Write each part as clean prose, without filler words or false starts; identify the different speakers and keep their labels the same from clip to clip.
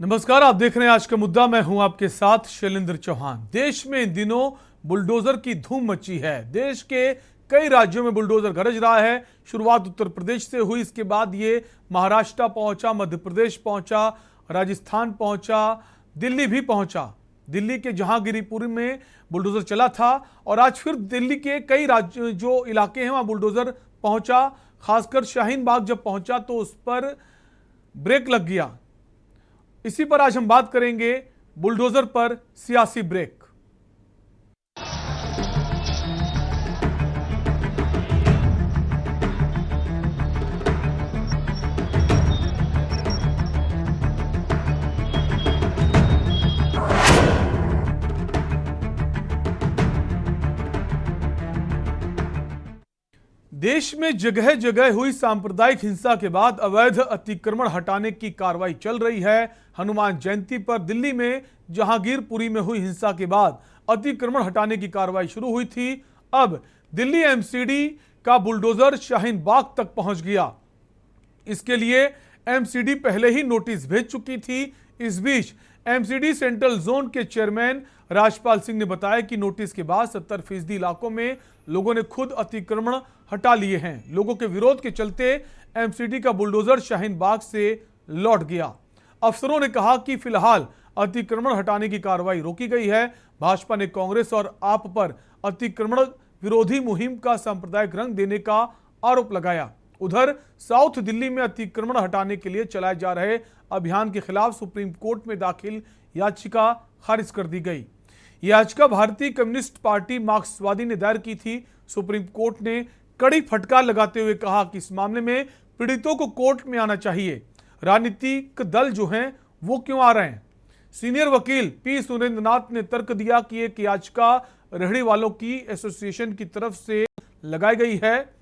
Speaker 1: नमस्कार, आप देख रहे हैं आज का मुद्दा। मैं हूं आपके साथ शैलेंद्र चौहान। देश में इन दिनों बुलडोजर की धूम मची है। देश के कई राज्यों में बुलडोजर गरज रहा है। शुरुआत उत्तर प्रदेश से हुई, इसके बाद ये महाराष्ट्र पहुंचा, मध्य प्रदेश पहुंचा, राजस्थान पहुंचा, दिल्ली भी पहुंचा। दिल्ली के जहांगीरपुरी में बुलडोजर चला था और आज फिर दिल्ली के कई राज्य जो इलाके हैं वहां बुलडोजर पहुंचा। खासकर शाहीन बाग जब पहुंचा तो उस पर ब्रेक लग गया। इसी पर आज हम बात करेंगे, बुलडोजर पर सियासी ब्रेक। देश में जगह जगह हुई सांप्रदायिक हिंसा के बाद अवैध अतिक्रमण हटाने की कार्रवाई चल रही है। हनुमान जयंती पर दिल्ली में जहांगीरपुरी में हुई हिंसा के बाद अतिक्रमण हटाने की कार्रवाई शुरू हुई थी। अब दिल्ली एमसीडी का बुलडोजर शाहीन बाग तक पहुंच गया। इसके लिए एमसीडी पहले ही नोटिस भेज चुकी थी। इस बीच एमसीडी सेंट्रल जोन के चेयरमैन राजपाल सिंह ने बताया कि नोटिस के बाद 70% इलाकों में लोगों ने खुद अतिक्रमण हटा लिए हैं। लोगों के विरोध के चलते एमसीडी का बुलडोजर शाहीन बाग से लौट गया। अफसरों ने कहा कि फिलहाल अतिक्रमण हटाने की कार्रवाई रोकी गई है। भाजपा ने कांग्रेस और आप पर अतिक्रमण विरोधी मुहिम का सांप्रदायिक रंग देने का आरोप लगाया। उधर साउथ दिल्ली में अतिक्रमण हटाने के लिए चलाए जा रहे अभियान के खिलाफ सुप्रीम कोर्ट में दाखिल याचिका खारिज कर दी गई। याचिका भारतीय कम्युनिस्ट पार्टी मार्क्सवादी ने दायर की थी। सुप्रीम कोर्ट ने कड़ी फटकार लगाते हुए कहा कि इस मामले में पीड़ितों को कोर्ट में आना चाहिए। राजनीतिक दल जो हैं वो क्यों आ रहे हैं? सीनियर वकील पी सुरेंद्रनाथ ने तर्क दिया कि एक याचिका रेहड़ी वालों की एसोसिएशन की तरफ से लगाई गई है।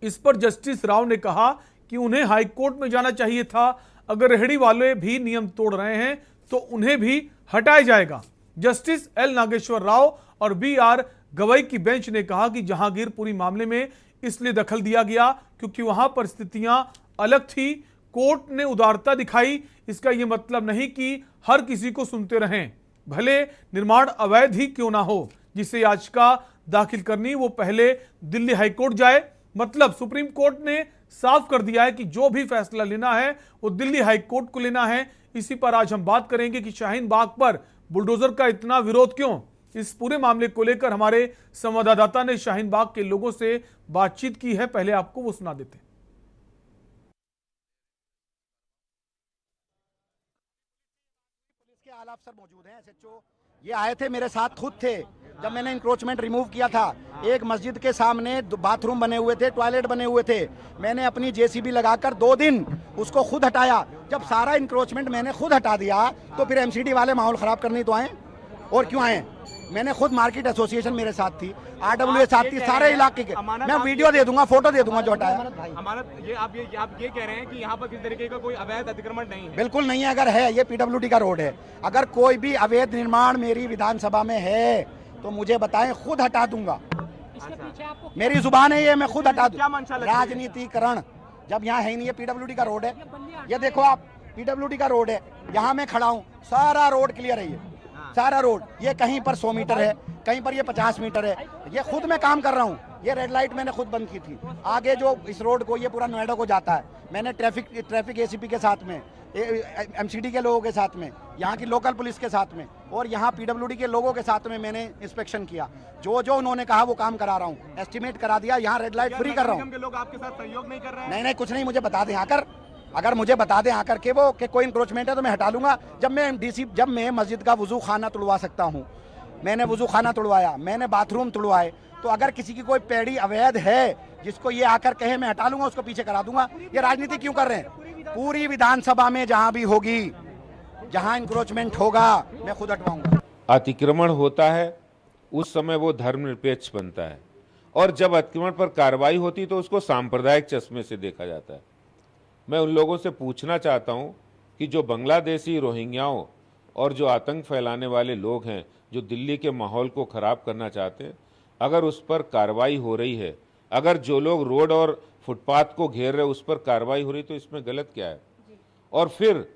Speaker 1: इस पर जस्टिस राव ने कहा कि उन्हें हाई कोर्ट में जाना चाहिए था। अगर रेहड़ी वाले भी नियम तोड़ रहे हैं तो उन्हें भी हटाया जाएगा। जस्टिस एल नागेश्वर राव और बी आर गवई की बेंच ने कहा कि जहांगीरपुरी मामले में इसलिए दखल दिया गया क्योंकि वहां परिस्थितियां अलग थी। कोर्ट ने उदारता दिखाई। इसका यह मतलब नहीं कि हर किसी को सुनते रहें, भले निर्माण अवैध ही क्यों ना हो। जिसे याचिका दाखिल करनी वो पहले दिल्ली हाईकोर्ट जाए। मतलब सुप्रीम कोर्ट ने साफ कर दिया है कि जो भी फैसला लेना है वो दिल्ली हाईकोर्ट को लेना है। इसी पर आज हम बात करेंगे कि शाहीन बाग पर बुलडोजर का इतना विरोध क्यों। इस पूरे मामले को लेकर हमारे संवाददाता ने शाहीन बाग के लोगों से बातचीत की है। पहले आपको वो सुना देते हैं।
Speaker 2: पुलिस के आला अफसर मौजूद हैं, एसएचओ ये आए थे, मेरे साथ खुद थे जब मैंने इंक्रोचमेंट रिमूव किया था। एक मस्जिद के सामने बाथरूम बने हुए थे, टॉयलेट बने हुए थे। मैंने अपनी जेसीबी लगाकर 2 दिन उसको खुद हटाया। जब सारा इंक्रोचमेंट मैंने खुद हटा दिया तो फिर एमसीडी वाले माहौल खराब करने तो आए, और क्यों आए? मैंने खुद मार्केट एसोसिएशन मेरे साथ थी, आरडब्ल्यूए साथ थी, सारे इलाके के। मैं वीडियो दे दूंगा, फोटो दे दूंगा जो हटाया।
Speaker 3: अमानत ये आप ये कह रहे हैं कि यहाँ पर किसी तरीके का कोई अवैध अतिक्रमण नहीं है?
Speaker 2: बिल्कुल नहीं है। अगर है, ये पीडब्ल्यूडी का रोड है। अगर कोई भी अवैध निर्माण मेरी विधानसभा में है तो मुझे बताएं, खुद हटा दूंगा। मेरी जुबान है ये, मैं खुद हटा दूंगा। राजनीतिकरण जब यहाँ है ही नहीं, है पीडब्ल्यूडी का रोड है। ये देखो आप, पीडब्ल्यूडी का रोड है, यहाँ मैं खड़ा हूँ, सारा रोड क्लियर है। ये सारा रोड, ये कहीं पर 100 मीटर है, कहीं पर ये 50 मीटर है। ये खुद मैं काम कर रहा हूँ। ये रेड लाइट मैंने खुद बंद की थी। आगे जो इस रोड को, ये पूरा नोएडा को जाता है, मैंने ट्रैफिक एसीपी के साथ में, एमसीडी के लोगों के साथ में, यहाँ की लोकल पुलिस के साथ में और यहाँ पीडब्ल्यूडी के लोगों के साथ में मैंने इंस्पेक्शन किया। जो जो उन्होंने कहा वो काम करा रहा हूँ। एस्टिमेट करा दिया, यहाँ रेड लाइट फ्री कर रहा हूँ।
Speaker 3: लोग आपके साथ सहयोग नहीं कर रहे हैं?
Speaker 2: नहीं, कुछ नहीं। मुझे बता दें आकर, अगर मुझे बता दें आकर के वो कि कोई इंक्रोचमेंट है तो मैं हटा लूंगा। जब मैं मस्जिद का वजू खाना तुड़वा सकता हूँ, मैंने वजू खाना तुड़वाया, मैंने बाथरूम तुड़वाए, तो अगर किसी की कोई पैड़ी अवैध है जिसको ये आकर कहे मैं हटा लूंगा, उसको पीछे करा दूंगा। ये राजनीति क्यों कर रहे हैं? पूरी विधानसभा में जहां भी होगी, जहां इंक्रोचमेंट होगा, मैं खुद हटवाऊंगा।
Speaker 4: अतिक्रमण होता है उस समय वो धर्मनिरपेक्ष बनता है, और जब अतिक्रमण पर कार्रवाई होती तो उसको सांप्रदायिक चश्मे से देखा जाता है। मैं उन लोगों से पूछना चाहता हूं कि जो बांग्लादेशी रोहिंग्याओं और जो आतंक फैलाने वाले लोग हैं, जो दिल्ली के माहौल को ख़राब करना चाहते हैं, अगर उस पर कार्रवाई हो रही है, अगर जो लोग रोड और फुटपाथ को घेर रहे उस पर कार्रवाई हो रही, तो इसमें गलत क्या है? और फिर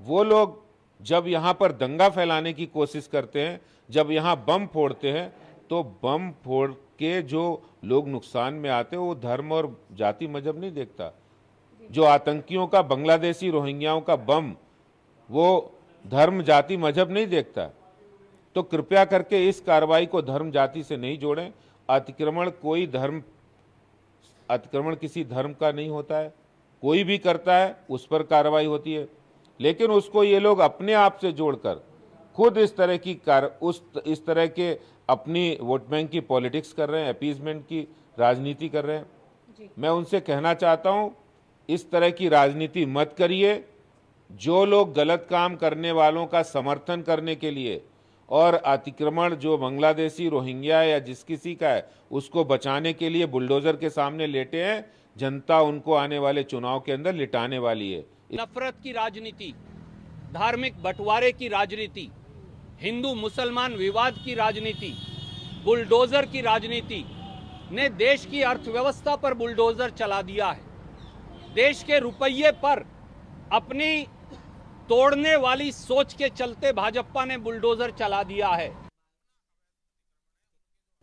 Speaker 4: वो लोग जब यहाँ पर दंगा फैलाने की कोशिश करते हैं, जब यहाँ बम फोड़ते हैं, तो बम फोड़ के जो लोग नुकसान में आते हैं वो धर्म और जाति मजहब नहीं देखता। जो आतंकियों का, बांग्लादेशी रोहिंग्याओं का बम, वो धर्म जाति मजहब नहीं देखता। तो कृपया करके इस कार्रवाई को धर्म जाति से नहीं जोड़ें। अतिक्रमण किसी धर्म का नहीं होता है, कोई भी करता है उस पर कार्रवाई होती है, लेकिन उसको ये लोग अपने आप से जोड़कर खुद इस तरह के अपनी वोट बैंक की पॉलिटिक्स कर रहे हैं, अपीजमेंट की राजनीति कर रहे हैं। मैं उनसे कहना चाहता हूं, इस तरह की राजनीति मत करिए। जो लोग गलत काम करने वालों का समर्थन करने के लिए और अतिक्रमण जो बांग्लादेशी, रोहिंग्या या जिस किसी का है उसको बचाने के लिए बुलडोजर के सामने लेटे हैं, जनता उनको आने वाले चुनाव के अंदर लिटाने वाली है।
Speaker 5: नफरत की राजनीति, धार्मिक बंटवारे की राजनीति, हिंदू मुसलमान विवाद की राजनीति, बुलडोजर की राजनीति ने देश की अर्थव्यवस्था पर बुलडोजर चला दिया है। देश के रुपये पर अपनी तोड़ने वाली सोच के चलते भाजपा ने बुलडोजर चला दिया है।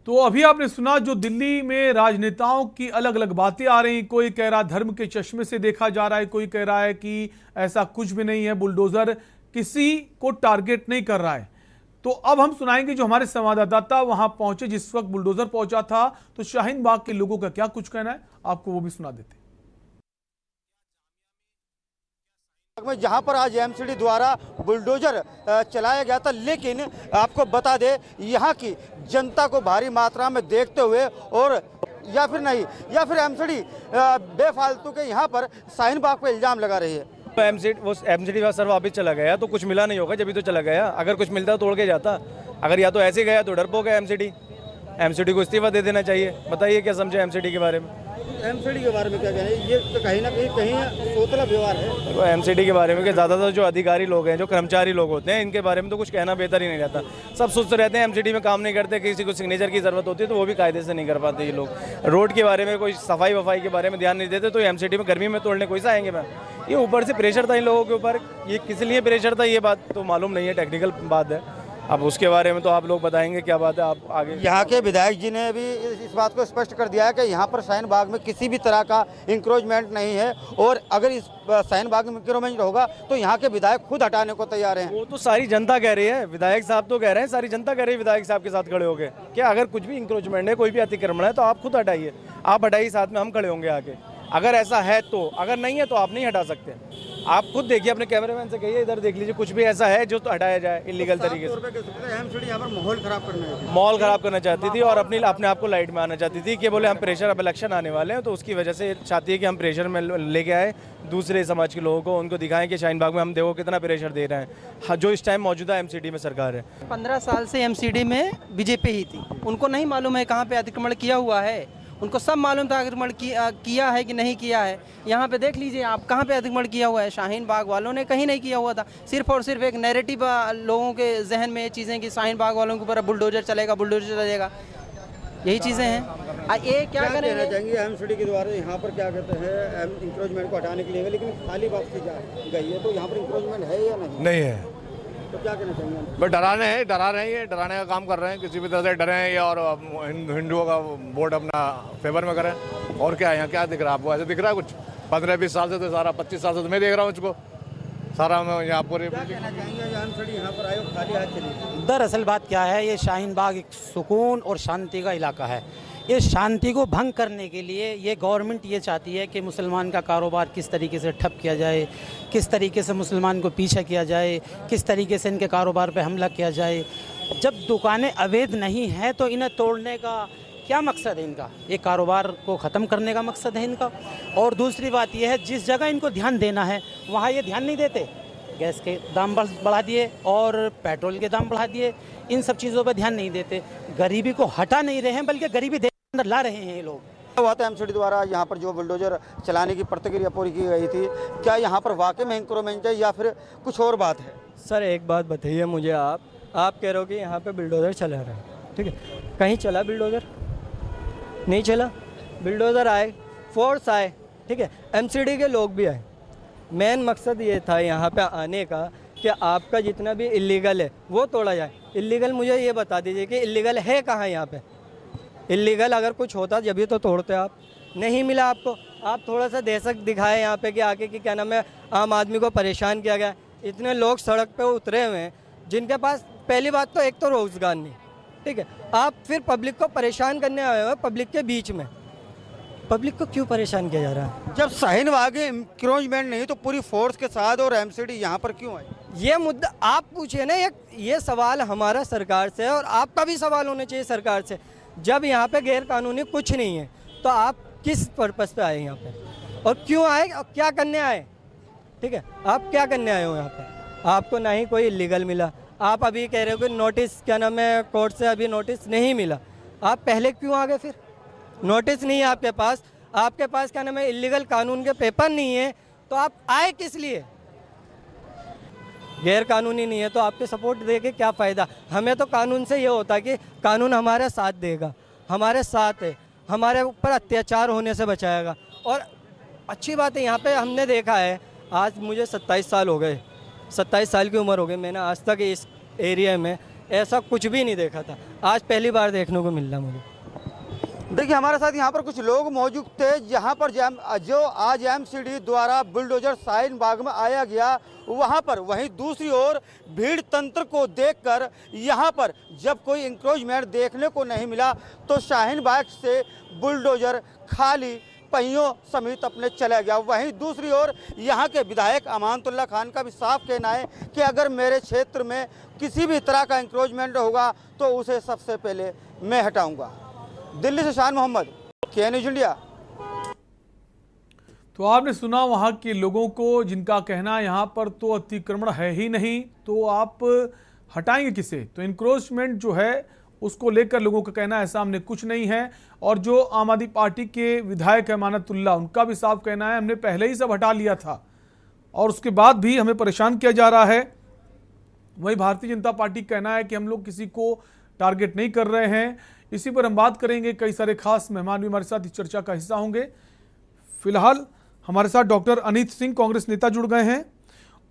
Speaker 1: तो अभी आपने सुना जो दिल्ली में राजनेताओं की अलग अलग बातें आ रही। कोई कह रहा धर्म के चश्मे से देखा जा रहा है, कोई कह रहा है कि ऐसा कुछ भी नहीं है, बुलडोजर किसी को टारगेट नहीं कर रहा है। तो अब हम सुनाएंगे जो हमारे संवाददाता वहां पहुंचे जिस वक्त बुलडोजर पहुंचा था, तो शाहीन बाग के लोगों का क्या कुछ कहना है, आपको वो भी सुना देते हैं।
Speaker 6: जहां पर आज एमसीडी द्वारा बुलडोजर चलाया गया था, लेकिन आपको बता दें यहां की जनता को भारी मात्रा में देखते हुए और या फिर एमसीडी बेफालतू के यहां पर शाहीन बाग पे इल्जाम लगा रही है।
Speaker 7: एमसीडी सर वापस चला गया तो कुछ मिला नहीं होगा, जब भी तो चला गया। अगर कुछ मिलता तो तोड़ के जाता, अगर या तो ऐसे गया तो डरपोक है एमसीडी को इस्तीफा दे देना चाहिए। बताइए क्या समझे एमसीडी के बारे में?
Speaker 6: एमसीडी के बारे में क्या कहना है? ये तो कहीं ना कहीं सोतला व्यवहार है।
Speaker 7: तो एमसीडी के बारे में कि ज़्यादातर जो अधिकारी लोग हैं, जो कर्मचारी लोग होते हैं, इनके बारे में तो कुछ कहना बेहतर ही नहीं रहता। सब सुस्त रहते हैं, एमसीडी में काम नहीं करते, किसी को सिग्नेचर की ज़रूरत होती है तो वो भी कायदे से नहीं कर पाते ये लोग। रोड के बारे में कोई सफाई वफाई के बारे में ध्यान नहीं देते, तो एमसीडी में गर्मी में तोड़ने कोई सा आएंगे मैम? ये ऊपर से प्रेशर था इन लोगों के ऊपर, ये किस लिए प्रेशर था ये बात तो मालूम नहीं है, टेक्निकल बात है। अब उसके बारे में तो आप लोग बताएंगे क्या बात है, आप आगे।
Speaker 6: यहाँ के विधायक जी ने भी इस बात को स्पष्ट कर दिया है कि यहाँ पर शाहीन बाग में किसी भी तरह का इंक्रोचमेंट नहीं है, और अगर इस शाहीन बाग में इंक्रोचमेंट होगा तो यहाँ के विधायक खुद हटाने को तैयार हैं।
Speaker 7: वो तो सारी जनता कह रही है, विधायक साहब तो कह रहे हैं, सारी जनता कह रही है विधायक साहब के साथ खड़े हो गए कि अगर कुछ भी इंक्रोचमेंट है, कोई भी अतिक्रमण है तो आप खुद हटाइए, आप हटाइए, साथ में हम खड़े होंगे आके। अगर ऐसा है तो, अगर नहीं है तो आप नहीं हटा सकते। आप खुद देखिए, अपने कैमरामैन से कहिए इधर देख लीजिए, कुछ भी ऐसा है जो तो हटाया जाए इलीगल तरीके से।
Speaker 6: एमसीडी यहाँ पर माहौल
Speaker 7: खराब करना चाहती थी और अपने आप को लाइट में आना चाहती थी कि बोले हम प्रेशर, अब इलेक्शन आने वाले हैं तो उसकी वजह से चाहती है कि हम प्रेशर में लेके आए दूसरे समाज के लोगों को, उनको दिखाएं कि शाहीन बाग में हम देखो कितना प्रेशर दे रहे हैं, जो इस टाइम मौजूदा एमसीडी में सरकार है।
Speaker 8: 15 साल से एमसीडी में बीजेपी ही थी, उनको नहीं मालूम है कहाँ पे अतिक्रमण किया हुआ है, उनको सब मालूम था अतिक्रमण किया है कि नहीं किया है। यहाँ पे देख लीजिए आप कहाँ पे अतिक्रमण किया हुआ है, शाहीन बाग वालों ने कहीं नहीं किया हुआ था। सिर्फ और सिर्फ एक नैरेटिव लोगों के जहन में ये चीज़ें कि शाहीन बाग वालों के ऊपर बुलडोजर चलेगा, यही चीज़ें हैं। ये क्या कहना
Speaker 6: चाहेंगे एमसीडी के द्वारा यहाँ पर क्या कहते हैं इंक्रोचमेंट को हटाने के लिए, लेकिन खाली वापसी गई है, तो यहाँ पर इंक्रोचमेंट है या नहीं
Speaker 7: है
Speaker 6: तो क्या कहना चाहेंगे?
Speaker 7: बस डरा रहे हैं, ये डराने का काम कर रहे हैं, किसी भी तरह से डरे हैं और हिंदुओं का वोट अपना फेवर में करें। और क्या यहाँ क्या दिख रहा है आपको? ऐसे दिख रहा है कुछ? 15-20 साल से तो सारा 25 साल से तो मैं देख रहा हूँ इसको सारा। मैं यहाँ पूरे
Speaker 6: यहाँ पर आए खाली हाथ चली।
Speaker 9: दरअसल बात क्या है, ये शाहीन बाग एक सुकून और शांति का इलाका है। ये शांति को भंग करने के लिए ये गवर्नमेंट ये चाहती है कि मुसलमान का कारोबार किस तरीके से ठप किया जाए, किस तरीके से मुसलमान को पीछे किया जाए, किस तरीके से इनके कारोबार पे हमला किया जाए। जब दुकानें अवैध नहीं हैं तो इन्हें तोड़ने का क्या मकसद है इनका? ये कारोबार को ख़त्म करने का मकसद है इनका। और दूसरी बात यह है, जिस जगह इनको ध्यान देना है वहाँ ये ध्यान नहीं देते। गैस के दाम बढ़ा दिए और पेट्रोल के दाम बढ़ा दिए, इन सब चीज़ों पर ध्यान नहीं देते। गरीबी को हटा नहीं रहे हैं, बल्कि गरीबी देश के अंदर ला रहे हैं ये लोग।
Speaker 6: हुआ था एमसीडी द्वारा यहाँ पर जो बुलडोजर चलाने की प्रतिक्रिया पूरी की गई थी, क्या यहाँ पर वाकई में इंक्रोचमेंट है या फिर कुछ और बात है?
Speaker 10: सर एक बात बताइए मुझे, आप कह रहे हो कि यहाँ पे बुलडोजर चला रहा है, ठीक है, कहीं चला बुलडोजर? नहीं चला। बुलडोजर आए, फोर्स आए, ठीक है, एमसीडी के लोग भी आए, मेन मकसद ये था यहाँ पे आने का कि आपका जितना भी इलीगल है वो तोड़ा जाए। इलीगल मुझे ये बता दीजिए कि इलीगल है कहाँ यहाँ पे? इलीगल अगर कुछ होता जब भी तो तोड़ते आप। नहीं मिला आपको, आप थोड़ा सा दहशत दिखाए यहाँ पे कि आके कि क्या नाम है आम आदमी को परेशान किया गया। इतने लोग सड़क पे उतरे हुए हैं जिनके पास पहली बात तो एक तो रोज़गार नहीं, ठीक है, आप फिर पब्लिक को परेशान करने आए हुए पब्लिक के बीच में। पब्लिक को क्यों परेशान किया जा रहा है?
Speaker 6: जब शाहीन बाग इंक्रोचमेंट नहीं तो पूरी फोर्स के साथ और एमसीडी यहाँ पर क्यों आई?
Speaker 10: ये मुद्दा आप पूछिए ना, ये सवाल हमारा सरकार से है और आपका भी सवाल होना चाहिए सरकार से। जब यहाँ पे गैर कानूनी कुछ नहीं है तो आप किस पर्पस पे आए यहाँ पे और क्यों आए और क्या करने आए? ठीक है, आप क्या करने आए हो यहाँ पे? आपको ना ही कोई इलीगल मिला, आप अभी कह रहे हो कि नोटिस क्या नाम है कोर्ट से अभी नोटिस नहीं मिला। आप पहले क्यों आ गए? फिर नोटिस नहीं है आपके पास क्या नाम है इलीगल कानून के पेपर नहीं है तो आप आए किस लिए? गैर कानूनी नहीं है तो आपके सपोर्ट दे के क्या फ़ायदा? हमें तो कानून से ये होता है कि कानून हमारे साथ देगा, हमारे साथ है, हमारे ऊपर अत्याचार होने से बचाएगा। और अच्छी बात है यहाँ पे हमने देखा है, आज मुझे 27 साल हो गए, 27 साल की उम्र हो गई, मैंने आज तक इस एरिया में ऐसा कुछ भी नहीं देखा था, आज पहली बार देखने को मिल रहा मुझे।
Speaker 6: देखिए हमारे साथ यहाँ पर कुछ लोग मौजूद थे जहाँ पर जो आज एमसीडी द्वारा बुलडोजर शाहीन बाग में आया गया वहाँ पर, वहीं दूसरी ओर भीड़ तंत्र को देखकर यहाँ पर जब कोई इंक्रोचमेंट देखने को नहीं मिला तो शाहीन बाग से बुलडोजर खाली पहियों समेत अपने चला गया। वहीं दूसरी ओर यहाँ के विधायक अमानतुल्लाह खान का भी साफ कहना है कि अगर मेरे क्षेत्र में किसी भी तरह का इंक्रोचमेंट होगा तो उसे सबसे पहले मैं हटाऊंगा। दिल्ली से शान मोहम्मद, के न्यूज़ इंडिया।
Speaker 1: तो आपने सुना वहां के लोगों को, जिनका कहना है यहाँ पर तो अतिक्रमण है ही नहीं तो आप हटाएंगे किसे? तो इंक्रोचमेंट जो है उसको लेकर लोगों का कहना है सामने कुछ नहीं है। और जो आम आदमी पार्टी के विधायक है अमानतुल्लाह, उनका भी साफ कहना है हमने पहले ही सब हटा लिया था और उसके बाद भी हमें परेशान किया जा रहा है। वहीं भारतीय जनता पार्टी का कहना है कि हम लोग किसी को टारगेट नहीं कर रहे हैं। इसी पर हम बात करेंगे, कई सारे खास मेहमान भी हमारे साथ इस चर्चा का हिस्सा होंगे। फिलहाल हमारे साथ डॉक्टर अनीत सिंह कांग्रेस नेता जुड़ गए हैं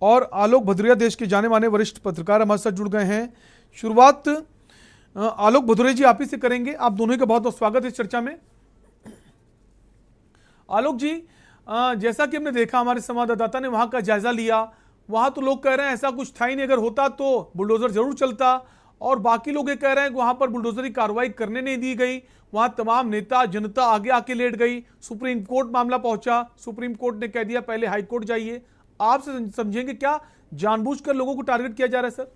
Speaker 1: और आलोक भदौरिया देश के जाने माने वरिष्ठ पत्रकार हमारे साथ जुड़ गए हैं। शुरुआत आलोक भदौरिया जी आप ही से करेंगे। आप दोनों का बहुत बहुत स्वागत है इस चर्चा में। आलोक जी, जैसा कि हमने देखा, हमारे संवाददाता ने वहां का जायजा लिया, वहां तो लोग कह रहे हैं ऐसा कुछ था ही नहीं, अगर होता तो बुलडोजर जरूर चलता। और बाकी लोग ये कह रहे हैं कि वहां पर बुलडोजर की कार्रवाई करने नहीं दी गई, वहां तमाम नेता जनता आगे आके लेट गई, सुप्रीम कोर्ट मामला पहुंचा, सुप्रीम कोर्ट ने कह दिया पहले हाई कोर्ट जाइए। आप समझेंगे क्या जानबूझकर लोगों को टारगेट किया जा रहा है सर?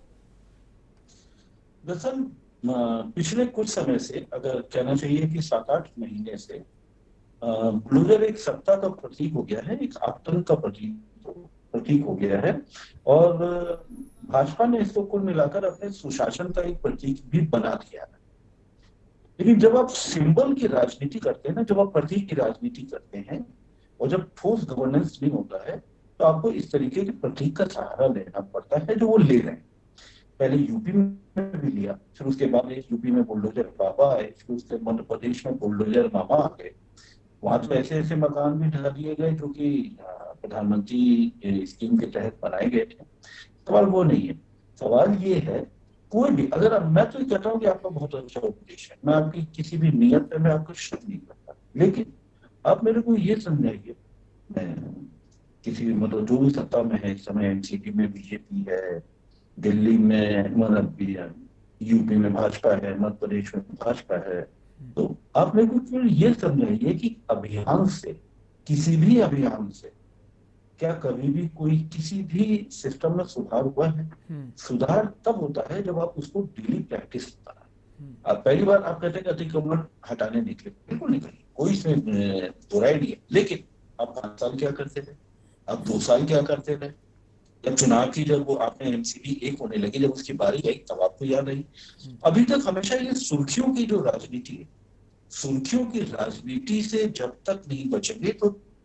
Speaker 11: दरअसल पिछले कुछ समय से, अगर कहना चाहिए कि 7-8 महीने से बुलडोजर एक सत्ता का प्रतीक हो गया है, एक आतंक का प्रतीक हो गया है और भाजपा ने इसको कुल मिलाकर अपने सुशासन का एक प्रतीक भी बना दिया है। लेकिन जब आप सिंबल की राजनीति करते हैं ना, जब आप प्रतीक की राजनीति करते हैं और जब ठोस गवर्नेंस नहीं होता है तो आपको इस तरीके के प्रतीक का सहारा लेना पड़ता है जो वो ले रहे हैं। पहले यूपी में भी लिया, फिर उसके बाद यूपी में बुलडोजर बाबा आए, फिर उसके मध्य प्रदेश में बुलडोजर मामा आ गए। वहां तो ऐसे ऐसे मकान भी ढा दिए गए जो कि प्रधानमंत्री स्कीम के तहत बनाए गए थे। सवाल वो नहीं है, सवाल ये है कोई भी, अगर मैं तो कहता हूँ कि आपका बहुत अच्छा उपदेश है, मैं आपकी किसी भी नियत पे मैं आपको शक नहीं करता, लेकिन आप मेरे को ये समझाइए, मैं किसी भी मतलब जो भी सत्ता में है इस समय, एनसीपी में बीजेपी है, दिल्ली में मतलब यूपी में भाजपा है, मध्य प्रदेश में भाजपा है, तो आप मेरे को ये समझाइए कि अभियान से, किसी भी अभियान से क्या कभी भी कोई किसी भी सिस्टम में सुधार हुआ है? सुधार तब होता है जब आप उसको डेली प्रैक्टिस करते हैं। अब पहली बार आप कहते हैं कि अतिक्रमण हटाने निकले, बिल्कुल निकले, कोई इसमें बुराई नहीं है, लेकिन आप 5 साल क्या करते थे, आप 2 साल क्या करते थे? जब चुनाव की, जब वो आपने एमसीडी 1 होने लगी, जब उसकी बारी आई तब आपको याद आई। अभी तक हमेशा ये सुर्खियों की जो राजनीति है, सुर्खियों की राजनीति से जब तक नहीं बचेंगे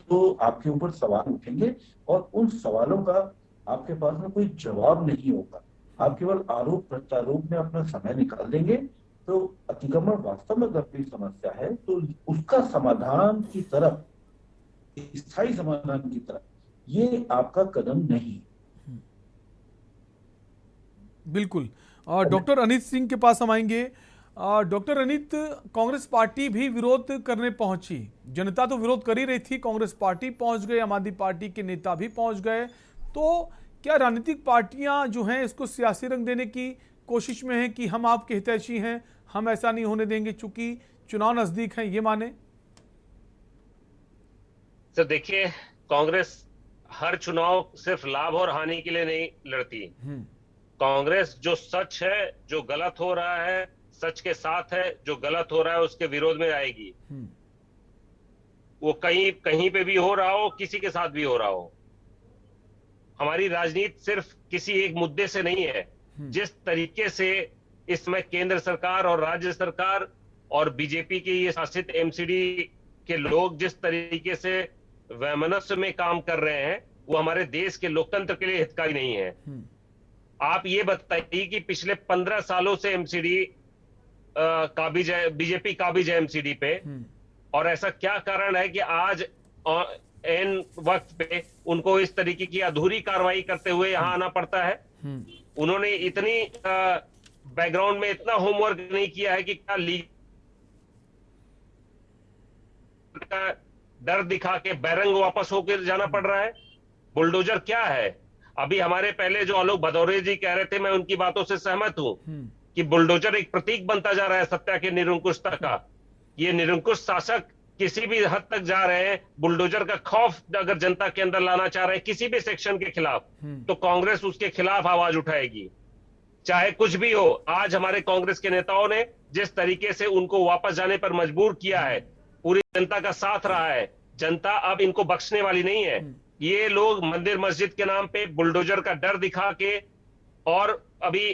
Speaker 11: तो आपके ऊपर सवाल उठेंगे और उन सवालों का आपके पास में कोई जवाब नहीं होगा। आप केवल आरोप प्रत्यारोप में अपना समय निकाल देंगे। तो अतिक्रमण वास्तव में गंभीर समस्या है, तो उसका समाधान की तरफ, स्थायी समाधान की तरफ ये आपका कदम नहीं।
Speaker 1: बिल्कुल। डॉक्टर अनित सिंह के पास हम आएंगे। डॉक्टर अनित, कांग्रेस पार्टी भी विरोध करने पहुंची, जनता तो विरोध कर ही रही थी, कांग्रेस पार्टी पहुंच गए, आम आदमी पार्टी के नेता भी पहुंच गए, तो क्या राजनीतिक पार्टियां जो हैं इसको सियासी रंग देने की कोशिश में हैं कि हम आपके हितैषी हैं, हम ऐसा नहीं होने देंगे चूंकि चुनाव नजदीक हैं, ये माने?
Speaker 12: सर देखिए, कांग्रेस हर चुनाव सिर्फ लाभ और हानि के लिए नहीं लड़ती। कांग्रेस जो सच है, जो गलत हो रहा है सच के साथ है, जो गलत हो रहा है उसके विरोध में आएगी। वो कहीं पे भी हो रहा हो, किसी के साथ भी हो रहा हो। हमारी राजनीति सिर्फ किसी एक मुद्दे से नहीं है। जिस तरीके से इसमें केंद्र सरकार और राज्य सरकार और बीजेपी के ये शासित एमसीडी के लोग जिस तरीके से वैमनस्य में काम कर रहे हैं, वो हमारे देश के लोकतंत्र के लिए हितकारी नहीं है। आप ये बताइए कि पिछले 15 सालों से एमसीडी काबिज है, बीजेपी काबिज है एमसीडी पे, और ऐसा क्या कारण है कि आज एन वक्त पे उनको इस तरीके की अधूरी कार्रवाई करते हुए यहां आना पड़ता है? उन्होंने इतनी बैकग्राउंड में इतना होमवर्क नहीं किया है कि क्या लीग का डर दिखा के बैरंग वापस होकर जाना पड़ रहा है? बुलडोजर क्या है? अभी हमारे पहले जो आलोक भदौरे जी कह रहे थे, मैं उनकी बातों से सहमत हूं कि बुलडोजर एक प्रतीक बनता जा रहा है सत्ता के निरंकुशता का। ये निरंकुश शासक किसी भी हद तक जा रहे हैं। बुलडोजर का खौफ अगर जनता के अंदर लाना चाह रहे हैं किसी भी सेक्शन के खिलाफ, तो कांग्रेस उसके खिलाफ आवाज उठाएगी, चाहे कुछ भी हो। आज हमारे कांग्रेस के नेताओं ने जिस तरीके से उनको वापस जाने पर मजबूर किया है, पूरी जनता का साथ रहा है, जनता अब इनको बख्शने वाली नहीं है। ये लोग मंदिर मस्जिद के नाम पे बुलडोजर का डर दिखा के, और अभी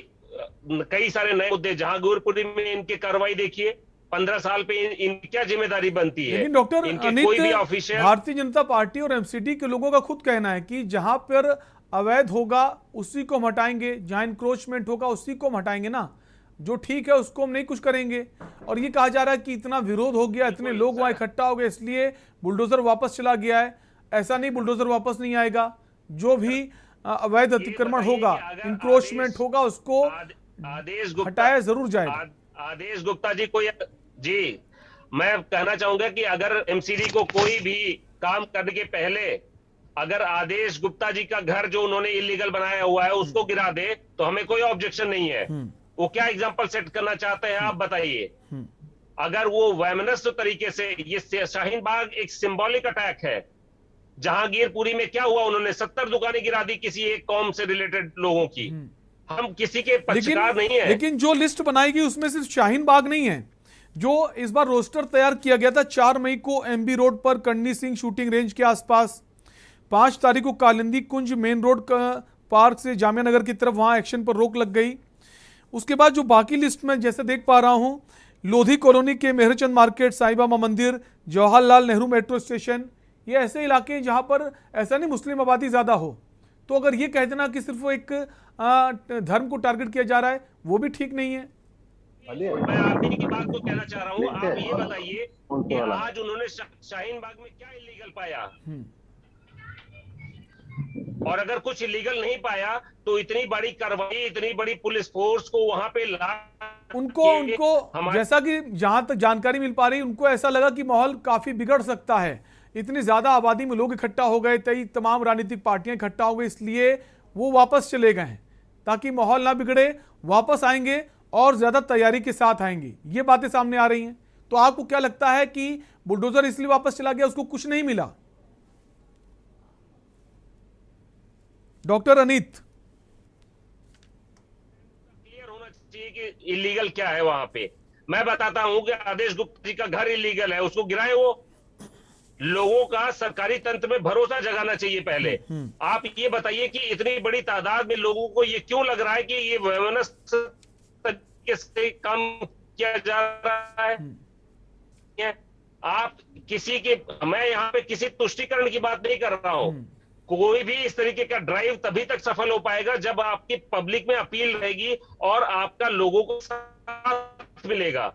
Speaker 12: कई सारे नए मुद्दे, जहांगीरपुरी में इनकी कार्रवाई देखिए, 15 साल पे इनकी क्या जिम्मेदारी बनती है?
Speaker 1: लेकिन डॉक्टर
Speaker 12: इनके कोई भी
Speaker 1: अनित,
Speaker 12: ऑफिशियल
Speaker 1: भारतीय जनता पार्टी और एमसीडी के लोगों का खुद कहना है कि जहां पर अवैध होगा उसी को हम हटाएंगे, जहां इंक्रोचमेंट होगा उसी को हम हटाएंगे ना, जो ठीक है उसको हम नहीं कुछ करेंगे। और ये कहा जा रहा है कि इतना विरोध हो गया, इतने लोग वहां इकट्ठा हो गए, इसलिए बुलडोजर वापस चला गया है। ऐसा नहीं, बुलडोजर वापस नहीं आएगा। जो भी अवैध अतिक्रमण होगा, इंक्रोचमेंट होगा, उसको
Speaker 12: आदेश गुप्ता
Speaker 1: हटाया जरूर जाएगा।
Speaker 12: आदेश गुप्ता जी जी, मैं कहना चाहूंगा कि अगर एमसीडी को कोई भी काम करने के पहले अगर आदेश गुप्ता जी का घर जो उन्होंने इलीगल बनाया हुआ है उसको गिरा दे, तो हमें कोई ऑब्जेक्शन नहीं है। वो क्या एग्जांपल सेट करना चाहते हैं आप बताइए? अगर वो वैमनस्य तरीके से, ये शाहीन बाग एक सिंबॉलिक अटैक है। जहांगीरपुरी में क्या हुआ? उन्होंने 70 दुकानें गिरा दी किसी एक कौम से रिलेटेड लोगों की। हम किसी के पक्षकार नहीं है।
Speaker 1: लेकिन जो लिस्ट बनाई गई उसमें सिर्फ शाहीन बाग नहीं है। जो इस बार रोस्टर तैयार किया गया था, 4 मई को एमबी रोड पर करनी सिंह शूटिंग रेंज के आसपास, 5 तारीख को कालिंदी कुंज मेन रोड का पार्क से जामिया नगर की तरफ, वहां एक्शन पर रोक लग गई। उसके बाद जो बाकी लिस्ट में जैसे देख पा रहा हूं, लोधी कॉलोनी के मेहरचंद मार्केट, साईं बाबा मंदिर, जवाहरलाल नेहरू मेट्रो स्टेशन, ये ऐसे इलाके हैं जहां पर ऐसा नहीं मुस्लिम आबादी ज्यादा हो। तो अगर ये कह देना कि सिर्फ एक धर्म को टारगेट किया जा रहा है, वो भी ठीक नहीं है।
Speaker 12: मैं आप ही की बात को कहना चाह रहा हूँ। आप ये बताइए कि आज उन्होंने शाहीन बाग में क्या इलीगल पाया, और अगर कुछ इलीगल नहीं पाया तो इतनी बड़ी कार्रवाई, इतनी बड़ी पुलिस फोर्स को वहां पे
Speaker 1: उनको जैसा कि जहां तक जानकारी मिल पा रही, उनको ऐसा लगा कि माहौल काफी बिगड़ सकता है। इतनी ज्यादा आबादी में लोग इकट्ठा हो गए, तमाम राजनीतिक पार्टियां इकट्ठा हो गई, इसलिए वो वापस चले गए हैं ताकि माहौल ना बिगड़े। वापस आएंगे और ज्यादा तैयारी के साथ आएंगे, ये बातें सामने आ रही हैं। तो आपको क्या लगता है कि बुलडोजर इसलिए वापस चला गया, उसको कुछ नहीं मिला? डॉक्टर अनित,
Speaker 12: क्लियर होना चाहिए कि इलीगल क्या है वहां पे। मैं बताता हूं कि आदेश गुप्ता जी का घर इलीगल है, उसको गिराए। वो लोगों का सरकारी तंत्र में भरोसा जगाना चाहिए पहले। आप ये बताइए कि इतनी बड़ी तादाद में लोगों को ये क्यों लग रहा है कि ये वैमनस्य तरीके से काम किया जा रहा है? आप किसी के, मैं यहाँ पे किसी तुष्टिकरण की बात नहीं कर रहा हूं। कोई भी इस तरीके का ड्राइव तभी तक सफल हो पाएगा जब आपकी पब्लिक में अपील रहेगी और आपका लोगों को साथ मिलेगा।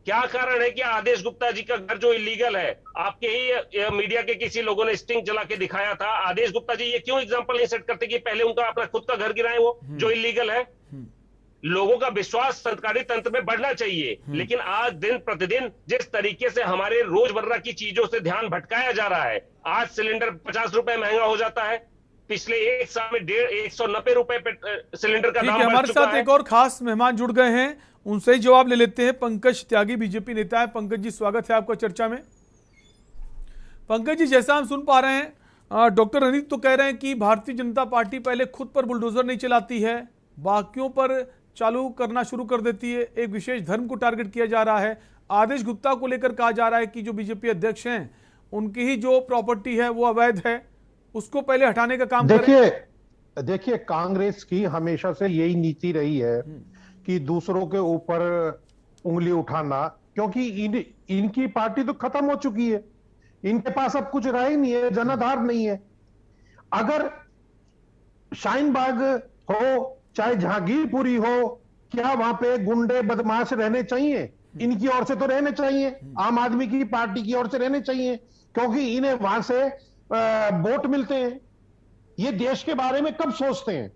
Speaker 12: क्या कारण है कि आदेश गुप्ता जी का घर जो इलीगल है, आपके ही मीडिया के किसी लोगों ने स्टिंग चला के दिखाया था, आदेश गुप्ता जी ये क्यों एग्जांपल नहीं सेट करते कि पहले उनका अपना खुद का घर गिराए वो जो इलीगल है? लोगों का विश्वास सरकारी तंत्र में बढ़ना चाहिए, लेकिन आज दिन प्रतिदिन जिस तरीके से हमारे रोजमर्रा की चीजों से ध्यान भटकाया जा रहा है, आज सिलेंडर 50 रुपए महंगा हो जाता है, पिछले एक साल में 190 रुपए सिलेंडर का दाम बढ़
Speaker 1: हमारे
Speaker 12: चुका
Speaker 1: साथ
Speaker 12: है।
Speaker 1: एक और खास मेहमान जुड़ गए हैं, उनसे ही जवाब ले लेते हैं। पंकज त्यागी बीजेपी नेता है। पंकज जी, स्वागत है आपका चर्चा में। पंकज जी, जैसा हम सुन पा रहे हैं, डॉक्टर अनित तो कह रहे हैं कि भारतीय जनता पार्टी पहले खुद पर बुलडोजर नहीं चलाती है, बाकियों पर चालू करना शुरू कर देती है, एक विशेष धर्म को टारगेट किया जा रहा है। आदेश गुप्ता को लेकर कहा जा रहा है कि जो बीजेपी अध्यक्ष हैं उनकी ही जो प्रॉपर्टी है वो अवैध है, उसको पहले हटाने का काम करें।
Speaker 13: देखिए कांग्रेस की हमेशा से यही नीति रही है कि दूसरों के ऊपर उंगली उठाना, क्योंकि इनकी पार्टी तो खत्म हो चुकी है, इनके पास अब कुछ रहा ही नहीं है, जनाधार नहीं है। अगर शाहीन बाग हो चाहे जहांगीरपुरी हो, क्या वहां पे गुंडे बदमाश रहने चाहिए? इनकी ओर से तो रहने चाहिए, आम आदमी की पार्टी की ओर से रहने चाहिए, क्योंकि इन्हें वहां से वोट मिलते हैं। ये देश के बारे में कब सोचते हैं?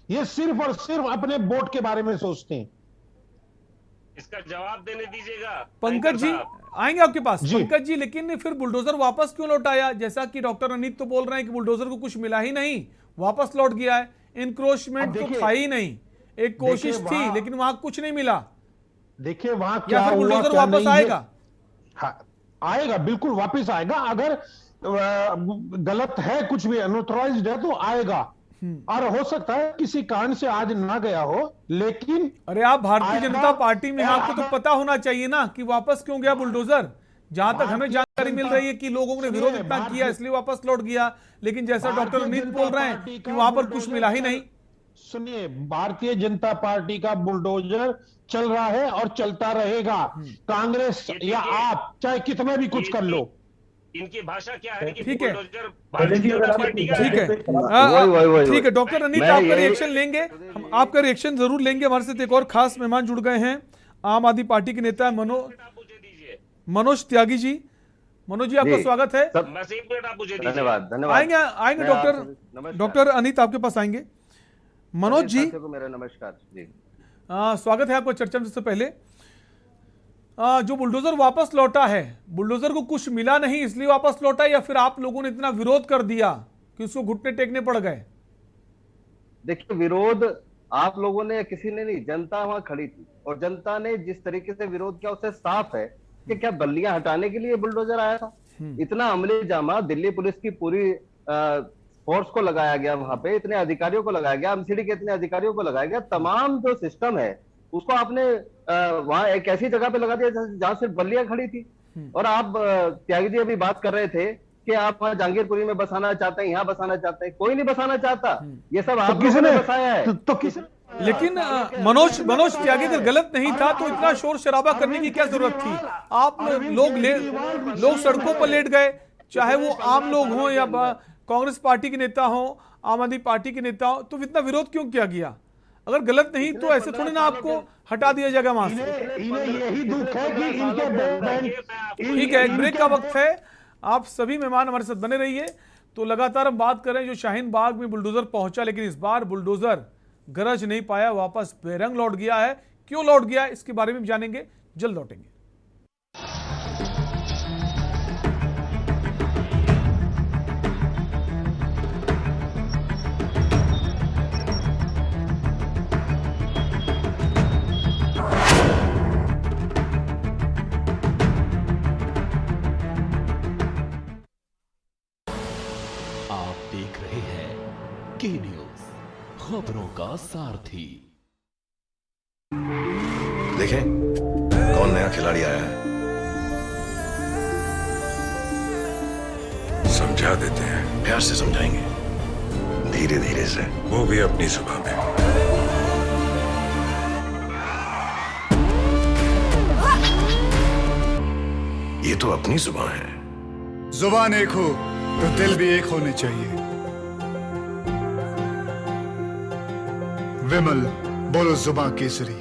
Speaker 13: ये सिर्फ और सिर्फ अपने वोट के बारे में सोचते हैं।
Speaker 12: इसका जवाब देने दीजिएगा
Speaker 1: पंकज जी, आएंगे आपके पास। पंकज जी, लेकिन फिर बुलडोजर वापस क्यों लौटाया? जैसा कि डॉक्टर अनित तो बोल रहे हैं कि बुलडोजर को कुछ मिला ही नहीं, वापस लौट गया है। इंक्रोचमेंट तो था ही नहीं, एक कोशिश थी लेकिन वहां कुछ नहीं मिला।
Speaker 13: देखिए वहां क्या हुआ,
Speaker 1: बुलडोजर वापस आएगा?
Speaker 13: हाँ, आएगा, बिल्कुल वापस आएगा। अगर गलत है, कुछ भी अनऑथराइज्ड है तो आएगा, और हो सकता है किसी कारण से आज ना गया हो, लेकिन
Speaker 1: अरे आप भारतीय जनता पार्टी में, आपको तो पता होना चाहिए ना कि वापस क्यों गया बुलडोजर। जहां तक हमें जानकारी मिल रही है कि लोगों ने विरोध इतना किया इसलिए वापस लौट गया, लेकिन जैसा डॉक्टर अनित बोल रहे हैं कि वहां पर कुछ मिला ही नहीं।
Speaker 13: सुनिए, भारतीय जनता पार्टी का बुलडोजर चल रहा है और चलता रहेगा। कांग्रेस या आप चाहे कितना भी कुछ कर लो,
Speaker 12: इनकी भाषा क्या है कि
Speaker 1: ठीक है,
Speaker 12: भारतीय जनता पार्टी का
Speaker 1: ठीक है, ठीक है डॉक्टर अनित, आपका रिएक्शन लेंगे, हम आपका रिएक्शन जरूर लेंगे। हमारे साथ एक और खास मेहमान जुड़ गए हैं, आम आदमी पार्टी के नेता मनोज त्यागी जी। मनोज जी, आपका स्वागत है।
Speaker 12: बस एक मिनट आप मुझे दीजिए।
Speaker 14: धन्यवाद।
Speaker 1: आएंगे डॉक्टर अनित आपके पास आएंगे। मनोज जी,
Speaker 14: मेरा नमस्कार जी।
Speaker 1: स्वागत है आपको चर्चा में। सबसे पहले जो बुलडोजर वापस लौटा है, बुलडोजर को कुछ मिला नहीं इसलिए वापस लौटा, या फिर आप लोगों ने इतना विरोध कर दिया कि उसको घुटने टेकने पड़ गए?
Speaker 14: देखिए, विरोध आप लोगों ने, किसी ने नहीं, जनता वहां खड़ी थी, और जनता ने जिस तरीके से विरोध किया उससे साफ है कि क्या बल्लियां हटाने के लिए बुलडोजर आया था। इतना अमली जामा दिल्ली पुलिस की पूरी फोर्स को लगाया गया, वहां पे इतने अधिकारियों को लगाया गया, एमसीडी के इतने अधिकारियों को लगाया गया, तमाम जो सिस्टम है उसको आपने वहां एक ऐसी जगह पे लगा दिया जहां सिर्फ बल्लियां खड़ी थी। और आप त्यागी जी अभी बात कर रहे थे कि आप वहां जहांगीरपुरी में बसाना चाहते हैं, यहाँ बसाना चाहते हैं, कोई नहीं बसाना चाहता, ये सब आप लोगों ने बसाया है।
Speaker 13: तो किस
Speaker 1: लेकिन मनोज त्यागी अगर गलत नहीं था तो इतना शोर शराबा करने की क्या जरूरत थी? आप लोग सड़कों पर लेट गए, चाहे वो आम लोग हों या कांग्रेस पार्टी के नेता हों, आम आदमी पार्टी के नेता हों, तो इतना विरोध क्यों किया गया? अगर गलत नहीं तो ऐसे थोड़ी ना आपको हटा दिया जाएगा वहां से।
Speaker 13: इन्हें यही दुख है कि इनके
Speaker 1: ठीक है, एक ब्रेक का वक्त है, आप सभी मेहमान हमारे साथ बने रहिए। तो लगातार हम बात करें जो शाहीन बाग में बुलडोजर पहुंचा, लेकिन इस बार बुलडोजर गरज नहीं पाया, वापस बेरंग लौट गया है। क्यों लौट गया इसके बारे में जानेंगे, जल्द लौटेंगे।
Speaker 15: के न्यूज, खबरों का सारथी।
Speaker 16: देखें कौन नया खिलाड़ी आया है, समझा देते हैं। प्यार से समझाएंगे, धीरे धीरे से, वो भी अपनी जुबान में। ये तो अपनी जुबान है।
Speaker 17: जुबान एक हो तो दिल भी एक होने चाहिए। विमल, बोलो जुबान केसरी।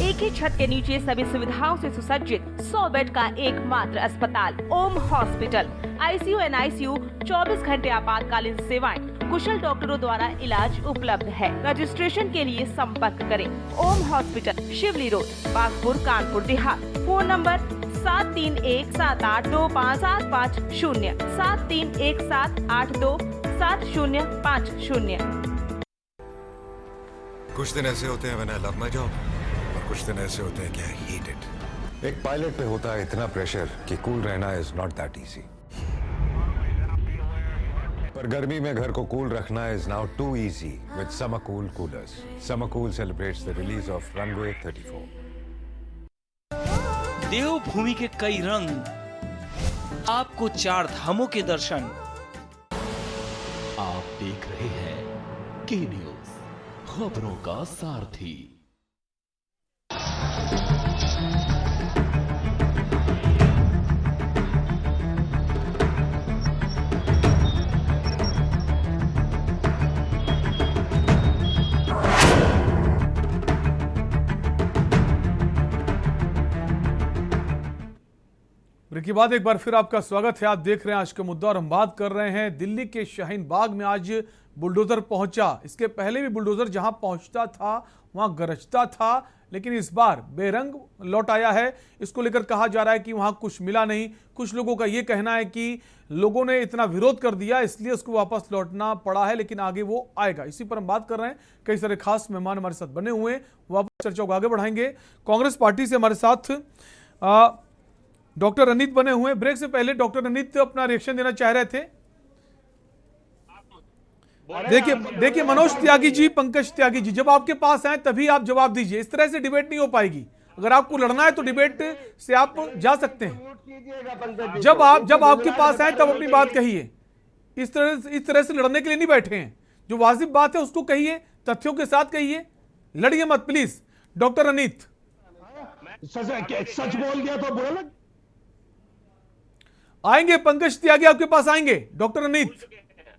Speaker 18: एक एक ही छत के नीचे सभी सुविधाओं से सुसज्जित 100 बेड का एकमात्र अस्पताल ओम हॉस्पिटल। आईसीयू एनआईसीयू 24 घंटे आपातकालीन सेवाएं, कुशल डॉक्टरों द्वारा इलाज उपलब्ध है। रजिस्ट्रेशन के लिए संपर्क करें ओम हॉस्पिटल, शिवली road, Bagpur, Kanpur Dehat. Phone number 7317825750 7317827050।
Speaker 16: कुछ दिन ऐसे होते हैं when I love my job, और कुछ दिन ऐसे होते हैं कि आई हेट इट। एक पायलट पे होता है इतना प्रेशर कि कूल रहना इज नॉट दैट इजी। पर गर्मी में घर को कूल रखना is now too easy with Summercool coolers. Summercool celebrates the release of Runway 34।
Speaker 19: देवभूमि के कई रंग, आपको 4 धामों के दर्शन।
Speaker 15: आप देख रहे हैं के न्यूज, खबरों का सारथी।
Speaker 1: ब्रेक के बाद एक बार फिर आपका स्वागत है। आप देख रहे हैं आज का मुद्दा और हम बात कर रहे हैं दिल्ली के शाहीन बाग में आज बुलडोजर पहुंचा। इसके पहले भी बुलडोजर जहां पहुंचता था वहां गरजता था, लेकिन इस बार बेरंग लौट आया है। इसको लेकर कहा जा रहा है कि वहां कुछ मिला नहीं। कुछ लोगों का यह कहना है कि लोगों ने इतना विरोध कर दिया इसलिए उसको वापस लौटना पड़ा है, लेकिन आगे वो आएगा। इसी पर हम बात कर रहे हैं। कई सारे खास मेहमान हमारे साथ बने हुए हैं, वापस चर्चा को आगे बढ़ाएंगे। कांग्रेस पार्टी से हमारे साथ डॉक्टर अनित बने हुए। ब्रेक से पहले डॉक्टर अनित अपना रिएक्शन देना चाह रहे थे। देखिए मनोज त्यागी जी, पंकज त्यागी जी, जब आपके पास आए तभी आप जवाब दीजिए। इस तरह से डिबेट नहीं हो पाएगी। अगर आपको लड़ना है तो डिबेट से आप जा सकते हैं। जब आपके पास आए तब अपनी बात कहिए। इस तरह से लड़ने के लिए नहीं बैठे हैं। जो वाजिब बात है उसको कहिए, तथ्यों के साथ कहिए, लड़िए मत प्लीज। डॉक्टर अनित,
Speaker 13: सच बोल दिया तो बुरा लग।
Speaker 1: आएंगे पंकज त्यागी आपके पास आएंगे। डॉक्टर अनित,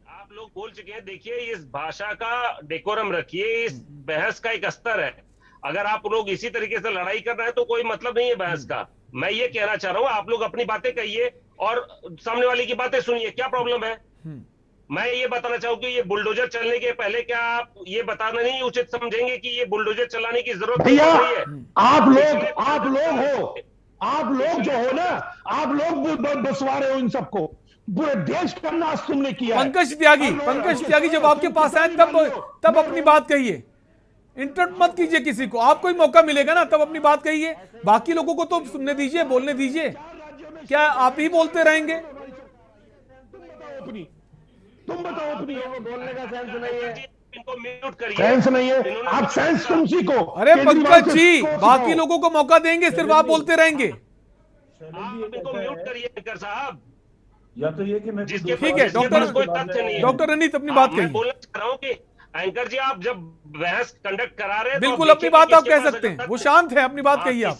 Speaker 12: आप लोग बोल चुके हैं। देखिए, इस भाषा का डेकोरम रखिए। इस बहस का एक स्तर है। अगर आप लोग इसी तरीके से लड़ाई कर रहे हैं तो कोई मतलब नहीं है बहस का। मैं ये कहना चाह रहा हूं, आप लोग अपनी बातें कहिए और सामने वाले की बातें सुनिए। क्या प्रॉब्लम है? मैं ये बताना चाहूँ कि ये बुलडोजर चलने के पहले क्या आप ये बताना नहीं उचित समझेंगे कि ये बुलडोजर चलाने की जरूरत नहीं है?
Speaker 13: आप लोग जो हो ना, आप लोग बसवारे हो इन सबको। पूरे देश का नाश तुमने किया।
Speaker 1: पंकज त्यागी जब आपके पास आए तब अपनी बात कहिए। इंटरप्ट मत कीजिए किसी को। आपको ही मौका मिलेगा ना, तब अपनी बात कहिए। बाकी लोगों को तो सुनने दीजिए, बोलने दीजिए। क्या आप ही बोलते रहेंगे?
Speaker 13: तुम बताओ अपनी।
Speaker 12: बोलने का सेंस नहीं है, इनको म्यूट करिए।
Speaker 13: सेंस नहीं है, आप सेंस तुम सीखो।
Speaker 1: अरे पंकज जी, बाकी लोगों को मौका देंगे, सिर्फ आप बोलते रहेंगे।
Speaker 12: आप इनको म्यूट करिए एंकर साहब।
Speaker 11: या तो ये कि मैं
Speaker 12: जिसके
Speaker 1: ठीक है डॉक्टर अनित अपनी बात कहिए।
Speaker 12: मैं बोलना चाह रहा हूँ कि एंकर जी, आप जब बहस कंडक्ट करा रहे हैं
Speaker 1: बिल्कुल अपनी बात आप कह सकते हैं। वो शांत है, अपनी बात कहिए आप।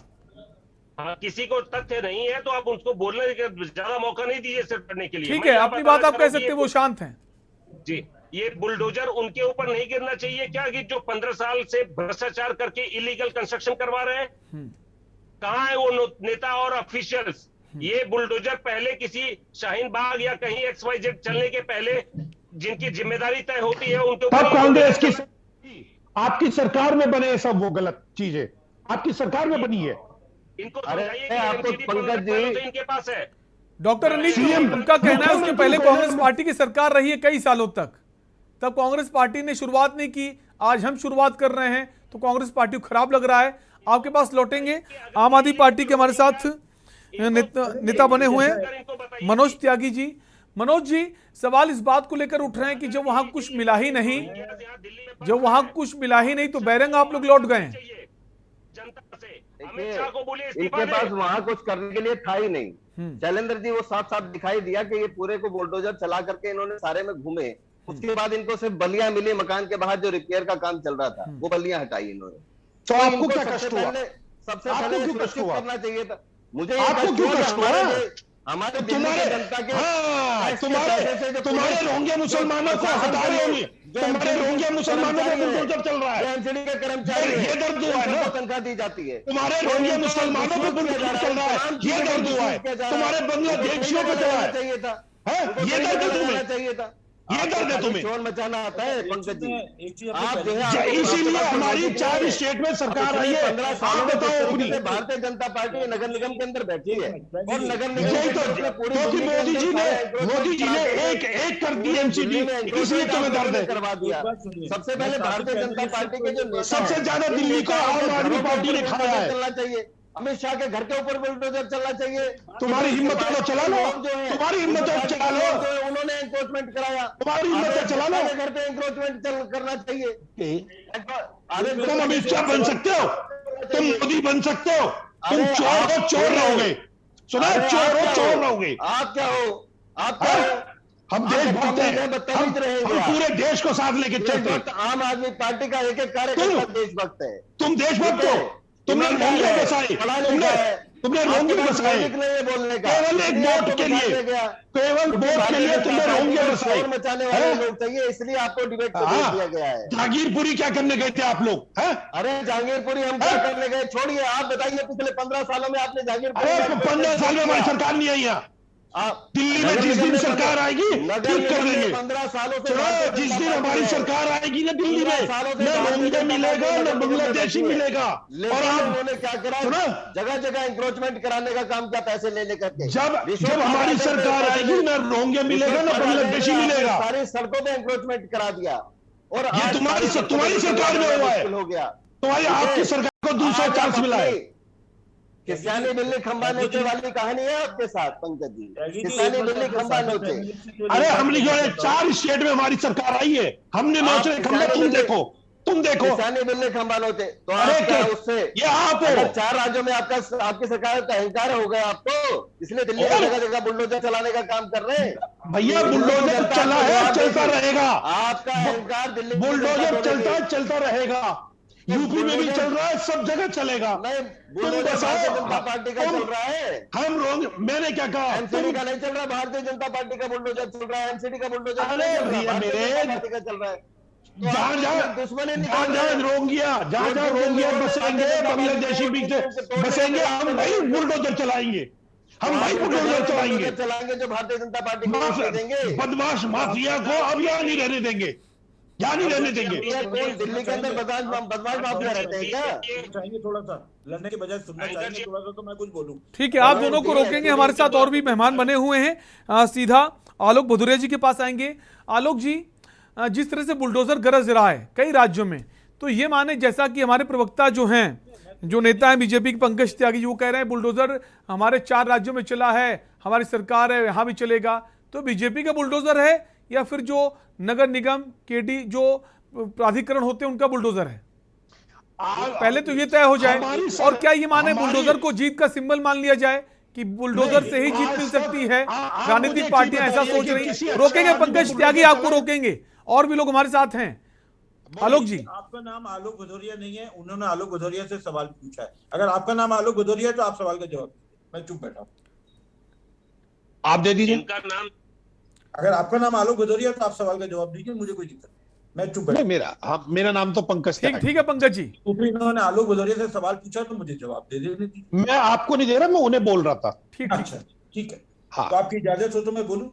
Speaker 12: हाँ, किसी को तथ्य नहीं है तो आप उसको बोलने का ज्यादा मौका नहीं दीजिए सिर्फ करने के लिए।
Speaker 1: ठीक है, अपनी बात आप कह सकते हैं। वो शांत हैं
Speaker 12: जी। ये बुलडोजर उनके ऊपर नहीं गिरना चाहिए क्या, कि जो 15 साल से भ्रष्टाचार करके इलीगल कंस्ट्रक्शन करवा रहे हैं? कहां है वो नेता और ऑफिशियल्स? ये बुलडोजर पहले किसी शाहीन बाग या कहीं XYZ चलने के पहले जिनकी जिम्मेदारी तय होती है उनके ऊपर।
Speaker 13: कांग्रेस की आपकी सरकार में बने सब वो गलत चीजें आपकी सरकार में बनी है।
Speaker 12: इनको समझाइए कि पंकज जी तो इनके पास है।
Speaker 1: डॉक्टर अनित, उनका कहना है उसके पहले कांग्रेस पार्टी की सरकार रही है कई सालों तक, तब कांग्रेस पार्टी ने शुरुआत नहीं की। आज हम शुरुआत कर रहे हैं तो कांग्रेस पार्टी को खराब लग रहा है। आपके पास लौटेंगे। आम आदमी पार्टी के हमारे साथ नेता बने हुए हैं मनोज त्यागी जी। मनोज जी, सवाल इस बात को लेकर उठ रहे हैं कि जब वहां कुछ मिला ही नहीं, तो बैरंग आप लोग लौट गए।
Speaker 14: इनके पास वहां कुछ करने के लिए था ही नहीं। शैलेंद्र जी, वो साफ साफ दिखाई दिया कि ये पूरे को बुलडोजर चला करके इन्होंने सारे में घूमे। उसके बाद इनको सिर्फ बलियां मिली। मकान के बाहर जो रिपेयर का काम चल रहा था वो बलियां हटाई इन्होंने।
Speaker 13: तो आपको क्या कष्ट हुआ?
Speaker 14: सबसे पहले सुरक्षित करना चाहिए था। मुझे
Speaker 13: आपको क्यों कष्ट हुआ?
Speaker 14: हमारे
Speaker 13: तुम्हारे रोंगे मुसलमानों को हटा रहे होंगे, तुम्हारे रोंगे मुसलमानों को बुलडोजर चल रहा है,
Speaker 14: एमसीडी के कर्मचारी
Speaker 13: ये दर्द हुआ है ना,
Speaker 14: तनख्वाह दी जाती है,
Speaker 13: तुम्हारे रोंगे मुसलमानों को बुलडोजर चल रहा है, ये दर्द हुआ है, तुम्हारे बांग्लादेशियों को चला है,
Speaker 14: चाहिए था,
Speaker 13: ये दर्द है तुम्हें,
Speaker 14: चाहिए था,
Speaker 13: ये दर्द है तुम्हें,
Speaker 14: शोर मचाना आता है पंकज जी। आप
Speaker 13: इसीलिए हमारी 4 स्टेट में सरकार आई है।
Speaker 14: 15 सालों में अपनी भारतीय जनता पार्टी नगर निगम के अंदर बैठी है और नगर निगम
Speaker 13: क्योंकि मोदी जी ने एक कर दी एमसीडी, इसलिए तुम्हें दर्द है।
Speaker 14: करवा दिया। सबसे पहले भारतीय जनता पार्टी के जो
Speaker 13: सबसे ज्यादा दिल्ली को आम आदमी पार्टी ने खाया है।
Speaker 14: चलना चाहिए, अमित शाह के घर के ऊपर बुलडोजर चलना चाहिए।
Speaker 13: तुम्हारी हिम्मत हो तो चला लो, तुम्हारी हिम्मत हो तो चला लो,
Speaker 14: उन्होंने एंक्रोचमेंट कराया,
Speaker 13: तुम्हारी हिम्मत है चला लो,
Speaker 14: घर पे एंक्रोचमेंट करना चाहिए।
Speaker 13: तुम अमित शाह बन सकते हो, तुम मोदी बन सकते हो, तुम चोर हो चोर रहोगे, सुना, चोर हो चोर रहोगे।
Speaker 14: आप क्या हो, आप क्या हो?
Speaker 13: हम देशभक्त हैं, हम पूरे देश को साथ लेके चलते हैं।
Speaker 14: आम आदमी पार्टी का एक कार्यकर्ता देशभक्त है।
Speaker 13: तुम देशभक्त हो, तुमने रोंगे बसाए, तुमने रोंगे बसाए, केवल एक वोट के लिए, केवल वोट के लिए तुमने रोंगे बसाए।
Speaker 14: मचाने वाले लोग चाहिए, इसलिए आपको डिबेट को भेज दिया गया है।
Speaker 13: जागीरपुरी क्या करने गए थे आप लोग?
Speaker 14: अरे जागीरपुरी हम क्या करने गए, छोड़िए, आप बताइए पिछले 15 सालों में आपने जागीरपुरी।
Speaker 13: 15 साल में हमारी सरकार नहीं आई यहाँ। दिल्ली में जिस दिन सरकार आएगी ठीक कर देंगे।
Speaker 14: 15 सालों से
Speaker 13: जिस दिन हमारी सरकार आएगी ना दिल्ली में, न रोंगे मिलेगा न बांग्लादेशी मिलेगा। और आप
Speaker 14: उन्होंने क्या करा, जगह जगह इंक्रोचमेंट कराने का काम किया, पैसे ले लेकर के।
Speaker 13: जब हमारी सरकार आएगी न रोंगे मिलेगा न बांग्लादेशी मिलेगा।
Speaker 14: सारी सड़कों पे इंक्रोचमेंट करा दिया और
Speaker 13: ये तुम्हारी सरकार में हुआ है,
Speaker 14: हो गया।
Speaker 13: तुम्हारी आपकी सरकार को दूसरा चांस मिला है।
Speaker 14: किसानी बिल्ली खंबा नोचे वाली कहानी है आपके साथ पंकज जी, किसानी बिल्ली खंबा नोचे।
Speaker 13: अरे हमने जो है 4 स्टेट में हमारी सरकार आई है, हमने नोचे खंबा, तुम देखो
Speaker 14: किसानी बिल्ली खंबा नोचे। तो
Speaker 13: अरे
Speaker 14: क्या उससे
Speaker 13: ये आप हो,
Speaker 14: 4 राज्यों में आपकी सरकार का अहंकार हो गया आपको, इसलिए दिल्ली में जगह जगह बुलडोजर चलाने का काम कर रहे हैं।
Speaker 13: भैया बुलडोजर चला है, चलता रहेगा।
Speaker 14: आपका अहंकार दिल्ली
Speaker 13: बुलडोजर चलता रहेगा, यूपी में भी चल रहा है, सब जगह चलेगा।
Speaker 14: जनता पार्टी का चल रहा है,
Speaker 13: हम रोंग, मैंने क्या कहा,
Speaker 14: एमसीडी का नहीं चल रहा, भारतीय जनता पार्टी का बुलडोजर चल रहा है, एमसीडी का बुलडोजर
Speaker 13: अरे
Speaker 14: पार्टी का चल रहा है।
Speaker 13: जहाँ रोंगिया बसेंगे, बांग्लादेशी बीच बसेंगे, हम भाई बुलडोजर चलाएंगे, हम भाई बुलडोजर
Speaker 14: चलाएंगे जो भारतीय जनता पार्टी को देंगे।
Speaker 13: बदमाश माफिया को अब यहाँ नहीं रहने देंगे, यहाँ नहीं रहने देंगे।
Speaker 14: दिल्ली के अंदर बदमाश माफिया रहते हैं क्या?
Speaker 11: चाहिए थोड़ा सा लड़ने के बजाय सुनना चाहिए थोड़ा सा, तो मैं कुछ बोलूं।
Speaker 1: ठीक है, आप दोनों को रोकेंगे, हमारे साथ और भी मेहमान बने हुए हैं। सीधा आलोक भदौरिया जी के पास आएंगे। आलोक जी, जिस तरह से बुलडोजर गरज रहा है कई राज्यों में, तो ये माने जैसा कि हमारे प्रवक्ता जो हैं, जो नेता हैं बीजेपी के पंकज त्यागी जी, वो कह रहे हैं बुलडोजर हमारे 4 राज्यों में चला है, हमारी सरकार है, यहाँ भी चलेगा। तो बीजेपी का बुलडोजर है या फिर जो नगर निगम केडी जो प्राधिकरण होते हैं उनका बुलडोजर है? पहले तो ये तय हो जाए। और क्या ये माने बुलडोजर को जीत का सिंबल मान लिया जाए कि बुलडोजर से ही जीत मिल सकती है? राजनीतिक पार्टियां ऐसा सोच रही। रोकेंगे पंकज त्यागी, आपको रोकेंगे, और भी लोग हमारे साथ हैं। आलोक जी,
Speaker 11: आपका नाम आलोक भदौरिया नहीं है, उन्होंने आलोक भदौरिया से सवाल पूछा है। अगर आपका नाम आलोक भदौरिया है तो आप सवाल का जवाब, मैं चुप बैठा हूं,
Speaker 13: आप दे दीजिए।
Speaker 11: अगर आपका नाम आलोक भदौरिया तो आप सवाल का जवाब दीजिए, मुझे कोई दिक्कत नहीं, मैं चुप बैठा।
Speaker 13: मेरा नाम तो पंकज।
Speaker 1: ठीक है पंकज जी,
Speaker 11: इन्होंने आलोक भदौरिया से सवाल पूछा तो मुझे जवाब दे देने दीजिए।
Speaker 13: मैं आपको नहीं दे रहा, मैं उन्हें बोल रहा था।
Speaker 11: अच्छा ठीक है, तो आपकी इजाजत हो तो मैं बोलूं?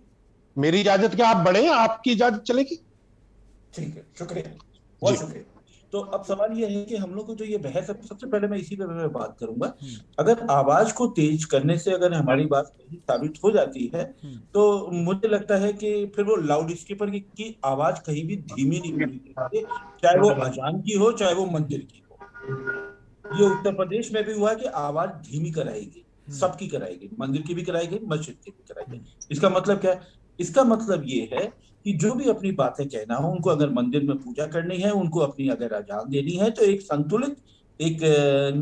Speaker 13: मेरी इजाजत क्या, आप बड़े हैं, आपकी इजाजत चलेगी।
Speaker 11: ठीक है, शुक्रिया, बहुत शुक्रिया। तो अब सवाल ये है कि हम लोग को जो ये बहस है, सबसे पहले मैं इसी पे बात करूंगा। अगर आवाज को तेज करने से अगर हमारी बात साबित हो जाती है तो मुझे लगता है कि फिर वो लाउड स्पीकर की आवाज कहीं भी धीमी नहीं होनी चाहिए, चाहे वो अजान की हो चाहे वो मंदिर की हो। ये उत्तर प्रदेश में भी हुआ है कि आवाज धीमी कराएगी, सबकी कराएगी, मंदिर की भी कराएगी, मस्जिद की भी कराएगी। इसका मतलब क्या है? इसका मतलब ये है कि जो भी अपनी बातें कहना हो, उनको अगर मंदिर में पूजा करनी है, उनको अपनी अगर अजान देनी है, तो एक संतुलित, एक